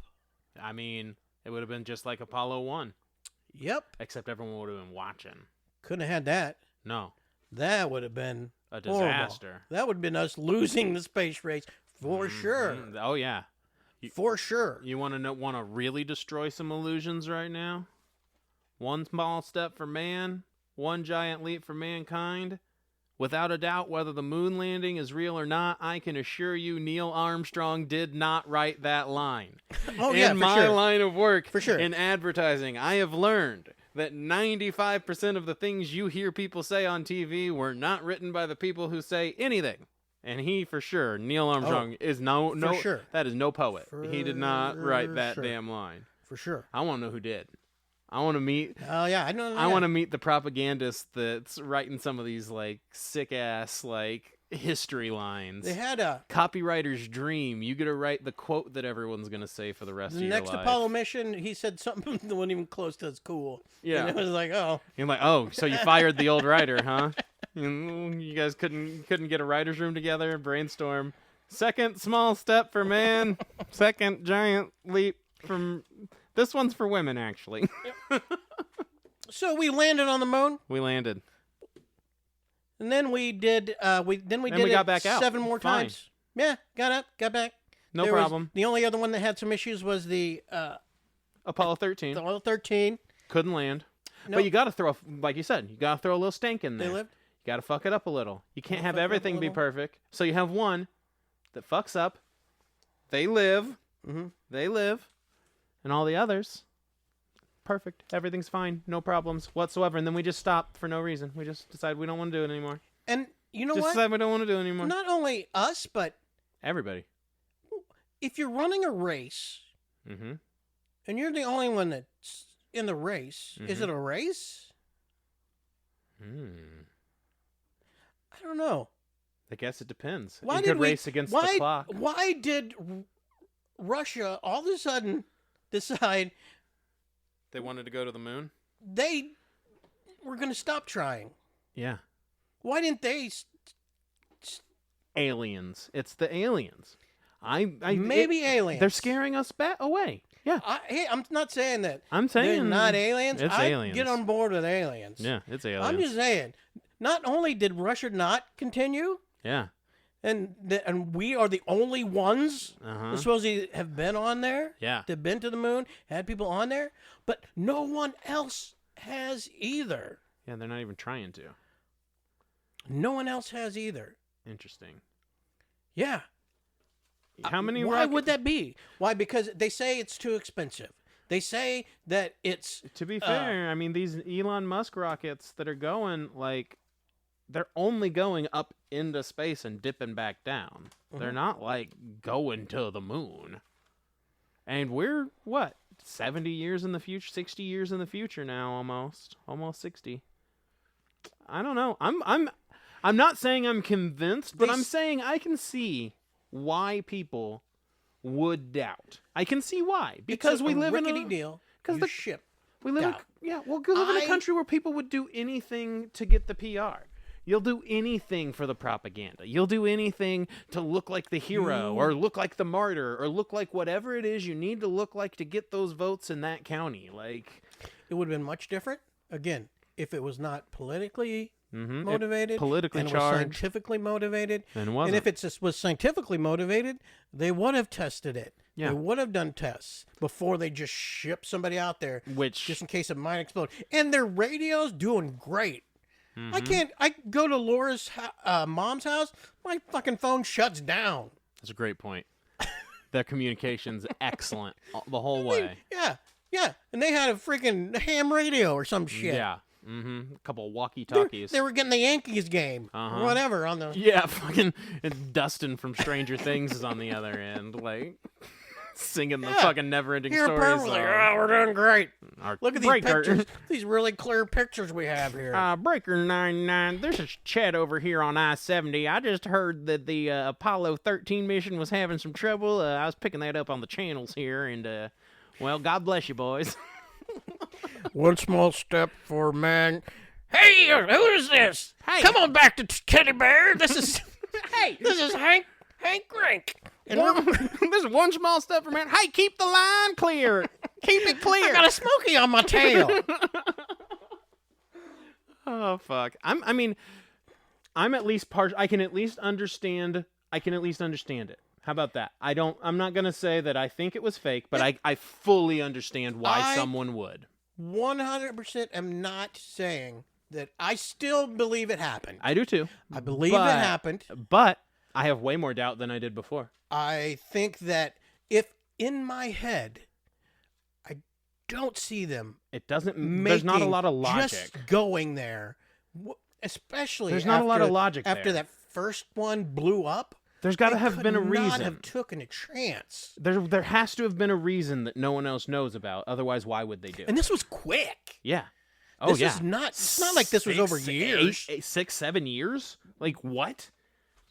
Speaker 2: I mean, it would have been just like Apollo 1,
Speaker 1: Yep,
Speaker 2: except everyone would have been watching.
Speaker 1: couldn't have had that.
Speaker 2: No,
Speaker 1: That would have been
Speaker 2: a
Speaker 1: horrible.
Speaker 2: disaster.
Speaker 1: That would have been us losing the space race for sure.
Speaker 2: Oh, yeah.
Speaker 1: For sure.
Speaker 2: You want to really destroy some illusions right now? One small step for man, one giant leap for mankind. Without a doubt, whether the moon landing is real or not, I can assure you Neil Armstrong did not write that line.
Speaker 1: Oh, yeah,
Speaker 2: in
Speaker 1: for
Speaker 2: my
Speaker 1: sure.
Speaker 2: line of work,
Speaker 1: For sure.
Speaker 2: in advertising, I have learned that 95% of the things you hear people say on TV were not written by the people who say anything. And he, for sure, Neil Armstrong, is no,
Speaker 1: sure.
Speaker 2: that is no poet. He did not write
Speaker 1: For
Speaker 2: that
Speaker 1: sure.
Speaker 2: damn line.
Speaker 1: For sure.
Speaker 2: I want to know who did. I want to meet.
Speaker 1: Oh, yeah. I know.
Speaker 2: I want to meet the propagandist that's writing some of these like sick ass like history lines.
Speaker 1: They had a.
Speaker 2: Copywriter's dream. You get to write the quote that everyone's gonna say for the rest
Speaker 1: The
Speaker 2: of your
Speaker 1: next
Speaker 2: life.
Speaker 1: Apollo mission, he said something that wasn't even close to as cool.
Speaker 2: Yeah.
Speaker 1: And it was like, oh.
Speaker 2: You're like, oh, so you fired the old writer, huh? You guys couldn't get a writer's room together, brainstorm. Second small step for man. Second giant leap from. This one's for women, actually.
Speaker 1: So we landed on the moon,
Speaker 2: We landed.
Speaker 1: and then we did. We
Speaker 2: we
Speaker 1: did
Speaker 2: got
Speaker 1: it
Speaker 2: back out.
Speaker 1: 7 more
Speaker 2: Fine.
Speaker 1: times. Yeah, got up, got back.
Speaker 2: No
Speaker 1: There was-
Speaker 2: problem.
Speaker 1: the only other one that had some issues was the
Speaker 2: Apollo 13
Speaker 1: Apollo 13.
Speaker 2: couldn't land.
Speaker 1: Nope.
Speaker 2: But you got to throw, like you said, you got to throw a little stank in there.
Speaker 1: They lived.
Speaker 2: You got to fuck it up a little. You can't
Speaker 1: Gotta
Speaker 2: have
Speaker 1: fuck it up a
Speaker 2: everything be
Speaker 1: little.
Speaker 2: perfect. So you have one that fucks up. They live.
Speaker 1: Mm-hmm.
Speaker 2: They live. And all the others, perfect. Everything's fine. No problems whatsoever. And then we just stop for no reason. We just decide we don't want to do it anymore.
Speaker 1: And you know
Speaker 2: Just
Speaker 1: what?
Speaker 2: decide we don't want to do it anymore.
Speaker 1: Not only us, but
Speaker 2: Everybody.
Speaker 1: if you're running a race
Speaker 2: Mm-hmm.
Speaker 1: and you're the only one that's in the race, is
Speaker 2: Mhm.
Speaker 1: it a race? I don't know.
Speaker 2: I guess it depends.
Speaker 1: Why
Speaker 2: you
Speaker 1: did
Speaker 2: could
Speaker 1: we
Speaker 2: race against
Speaker 1: why,
Speaker 2: the clock.
Speaker 1: Why did Russia all of a sudden decide
Speaker 2: They wanted to go to the moon?
Speaker 1: they were going to stop trying?
Speaker 2: Yeah.
Speaker 1: Why didn't they?
Speaker 2: Aliens. It's the aliens.
Speaker 1: Maybe aliens.
Speaker 2: They're scaring us away. Yeah.
Speaker 1: Hey, I'm not saying that
Speaker 2: I'm
Speaker 1: they're
Speaker 2: saying
Speaker 1: not aliens.
Speaker 2: It's
Speaker 1: I'd
Speaker 2: aliens.
Speaker 1: get on board with aliens.
Speaker 2: Yeah, it's aliens.
Speaker 1: I'm just saying. Not only did Russia not continue,
Speaker 2: Yeah.
Speaker 1: and we are the only ones
Speaker 2: Uh-huh.
Speaker 1: that supposedly have been on there.
Speaker 2: Yeah.
Speaker 1: They've been to the moon, had people on there, but no one else has either.
Speaker 2: Yeah, they're not even trying to.
Speaker 1: No one else has either.
Speaker 2: Interesting.
Speaker 1: Yeah.
Speaker 2: How many
Speaker 1: Why would that be? Why? Because they say it's too expensive. They say that it's
Speaker 2: To be fair, I mean, these Elon Musk rockets that are going, like, they're only going up into space and dipping back down. They're not, like, going to the moon. And we're, what, 70 years in the future, 60 years in the future now, almost 60. I don't know. I'm not saying I'm convinced, but
Speaker 1: They
Speaker 2: I'm saying I can see why people would doubt. I can see why, because
Speaker 1: it's
Speaker 2: we live in
Speaker 1: rickety
Speaker 2: a
Speaker 1: deal.
Speaker 2: because
Speaker 1: You
Speaker 2: the
Speaker 1: ship.
Speaker 2: we live
Speaker 1: doubt.
Speaker 2: we'll live in a country where people would do anything to get the PR. You'll do anything for the propaganda. You'll do anything to look like the hero or look like the martyr or look like whatever it is you need to look like to get those votes in that county. Like,
Speaker 1: It would have been much different, again, if it was not politically motivated,
Speaker 2: politically
Speaker 1: and
Speaker 2: charged.
Speaker 1: was scientifically motivated.
Speaker 2: And wasn't.
Speaker 1: if it was scientifically motivated, they would have tested it.
Speaker 2: Yeah.
Speaker 1: They would have done tests before they just ship somebody out there,
Speaker 2: Which
Speaker 1: just in case it might explode. And their radio's doing great.
Speaker 2: Mm-hmm.
Speaker 1: I go to Laura's mom's house, my fucking phone shuts down.
Speaker 2: that's a great point. Their communication's excellent the whole way.
Speaker 1: Yeah. And they had a freaking ham radio or some shit.
Speaker 2: Yeah. A couple of walkie-talkies.
Speaker 1: They were getting the Yankees game or whatever on the.
Speaker 2: Yeah, fucking and Dustin from Stranger Things is on the other end, like singing the fucking never-ending
Speaker 1: Here,
Speaker 2: story
Speaker 1: perfectly.
Speaker 2: song.
Speaker 1: Oh, we're doing great.
Speaker 2: Our
Speaker 1: Look at these
Speaker 2: breaker.
Speaker 1: pictures. These really clear pictures we have here.
Speaker 2: Breaker 99. There's a Chet over here on I-70. I just heard that the Apollo 13 mission was having some trouble. I was picking that up on the channels here, and well, God bless you, boys.
Speaker 1: One small step for man. Hey, who is this?
Speaker 2: Hey.
Speaker 1: Come on back to Teddy Bear. This is this is Hank Grink. And
Speaker 2: There's one small step for man. Hey, keep the line clear. Keep it clear.
Speaker 1: I got a smoky on my tail.
Speaker 2: Oh fuck. I'm at least I can at least understand it. How about that? I'm not gonna say that I think it was fake, but I fully understand why someone would.
Speaker 1: 100% am not saying that I still believe it happened.
Speaker 2: I do too.
Speaker 1: I believe it happened.
Speaker 2: But I have way more doubt than I did before.
Speaker 1: I think that if in my head I don't see them
Speaker 2: It doesn't. There's not a lot of logic.
Speaker 1: just going there, especially
Speaker 2: There's not a lot of logic
Speaker 1: after
Speaker 2: there.
Speaker 1: that first one blew up.
Speaker 2: There's got to
Speaker 1: they
Speaker 2: have
Speaker 1: could
Speaker 2: been a
Speaker 1: not
Speaker 2: reason.
Speaker 1: have taken a chance.
Speaker 2: There has to have been a reason that no one else knows about. Otherwise, why would they do it?
Speaker 1: And this was quick.
Speaker 2: Yeah. Oh
Speaker 1: This
Speaker 2: yeah.
Speaker 1: is not. It's not like this was over years.
Speaker 2: 6, 7 years. Like what?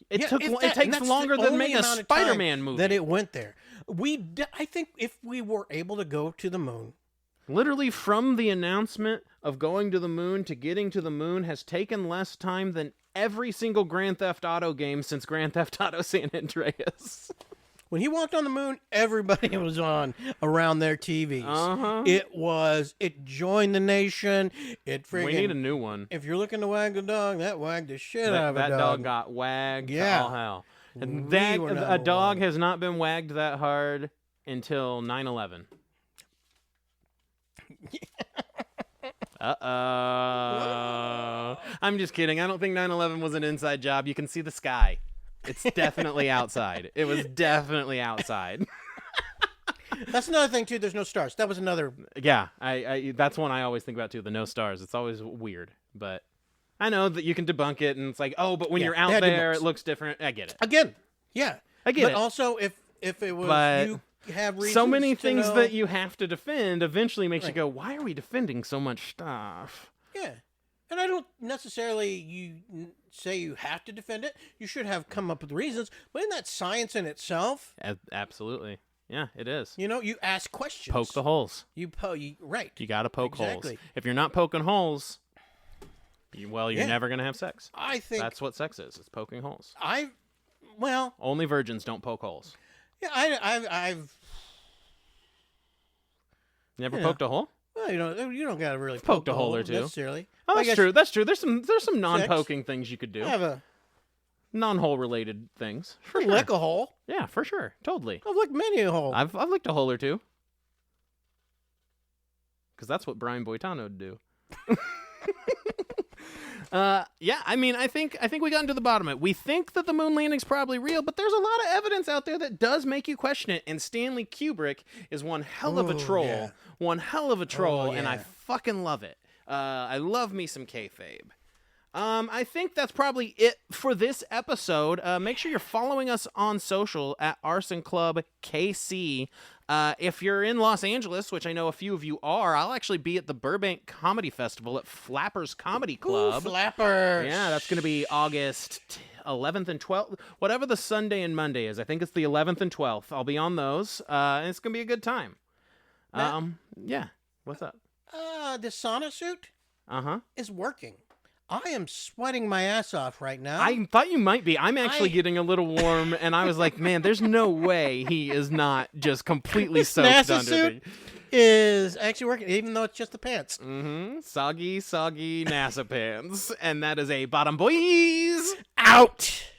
Speaker 2: It
Speaker 1: Yeah,
Speaker 2: took.
Speaker 1: if
Speaker 2: It
Speaker 1: that- and
Speaker 2: takes
Speaker 1: that's
Speaker 2: longer
Speaker 1: the
Speaker 2: than
Speaker 1: only
Speaker 2: making a
Speaker 1: amount of time
Speaker 2: Spider-Man movie.
Speaker 1: that it went there. I think if we were able to go to the moon,
Speaker 2: Literally, from the announcement of going to the moon to getting to the moon has taken less time than every single Grand Theft Auto game since Grand Theft Auto San Andreas.
Speaker 1: when he walked on the moon, everybody was on around their TVs. It joined the nation. It freaking.
Speaker 2: We need a new one.
Speaker 1: If you're looking to wag the dog, that wagged the shit out of a
Speaker 2: That
Speaker 1: dog.
Speaker 2: dog got wagged
Speaker 1: Yeah.
Speaker 2: to all hell. And
Speaker 1: We were
Speaker 2: a
Speaker 1: number
Speaker 2: dog
Speaker 1: one.
Speaker 2: has not been wagged that hard until 9/11. Uh-oh. I'm just kidding. I don't think 9/11 was an inside job. You can see the sky. It's definitely outside. It was definitely outside.
Speaker 1: That's another thing too. There's no stars. That was another.
Speaker 2: Yeah, I that's one I always think about too. The no stars. It's always weird, but I know that you can debunk it, and it's like, oh, but when
Speaker 1: Yeah,
Speaker 2: you're
Speaker 1: they
Speaker 2: out
Speaker 1: had
Speaker 2: there,
Speaker 1: debunks.
Speaker 2: it looks different. I get it.
Speaker 1: Again, yeah,
Speaker 2: I get
Speaker 1: but
Speaker 2: it.
Speaker 1: also, if it was
Speaker 2: But
Speaker 1: you have reasons
Speaker 2: So many
Speaker 1: to
Speaker 2: things
Speaker 1: know-
Speaker 2: that you have to defend eventually makes you
Speaker 1: Right.
Speaker 2: go, why are we defending so much stuff?
Speaker 1: Yeah, and I don't necessarily say you have to defend it. You should have come up with reasons, but isn't that science in itself?
Speaker 2: Absolutely. Yeah, it is.
Speaker 1: You know, you ask questions.
Speaker 2: Poke the holes.
Speaker 1: Right.
Speaker 2: You got to poke
Speaker 1: Exactly.
Speaker 2: holes. If you're not poking holes, you're
Speaker 1: Yeah.
Speaker 2: never going to have sex.
Speaker 1: I think
Speaker 2: That's what sex is. It's poking holes.
Speaker 1: well,
Speaker 2: Only virgins don't poke holes.
Speaker 1: yeah, I've
Speaker 2: Never
Speaker 1: Yeah.
Speaker 2: poked a hole?
Speaker 1: well, you don't gotta really
Speaker 2: Poked
Speaker 1: poke
Speaker 2: a hole or two.
Speaker 1: necessarily.
Speaker 2: Oh,
Speaker 1: I
Speaker 2: that's
Speaker 1: guess
Speaker 2: true. That's true. There's some non-poking things you could do.
Speaker 1: I have a
Speaker 2: Non-hole related things. For sure.
Speaker 1: lick a hole.
Speaker 2: Yeah, for sure. Totally.
Speaker 1: I've licked many a hole.
Speaker 2: I've licked a hole or two. Because that's what Brian Boitano would do. Yeah, I mean, I think we got into the bottom of it. We think that the moon landing's probably real, but there's a lot of evidence out there that does make you question it. And Stanley Kubrick is one hell of a
Speaker 1: Ooh,
Speaker 2: troll.
Speaker 1: yeah.
Speaker 2: One hell of a troll,
Speaker 1: Oh,
Speaker 2: and I
Speaker 1: yeah.
Speaker 2: fucking love it. I love me some kayfabe. I think that's probably it for this episode. Make sure you're following us on social at Arson Club KC. If you're in Los Angeles, which I know a few of you are, I'll actually be at the Burbank Comedy Festival at Flappers Comedy Club.
Speaker 1: Ooh, flappers.
Speaker 2: Yeah, that's going to be August 11th and 12th, whatever the Sunday and Monday is. I think it's the 11th and 12th. I'll be on those, and it's going to be a good time. Yeah. What's up?
Speaker 1: The sauna suit
Speaker 2: Uh-huh.
Speaker 1: is working. I am sweating my ass off right now.
Speaker 2: I thought you might be. I'm actually getting a little warm, and I was like, man, there's no way he is not just completely
Speaker 1: This
Speaker 2: soaked
Speaker 1: NASA
Speaker 2: under
Speaker 1: suit? is actually working, even though it's just the pants.
Speaker 2: Soggy NASA pants. And that is a bottom, boys.
Speaker 1: Out.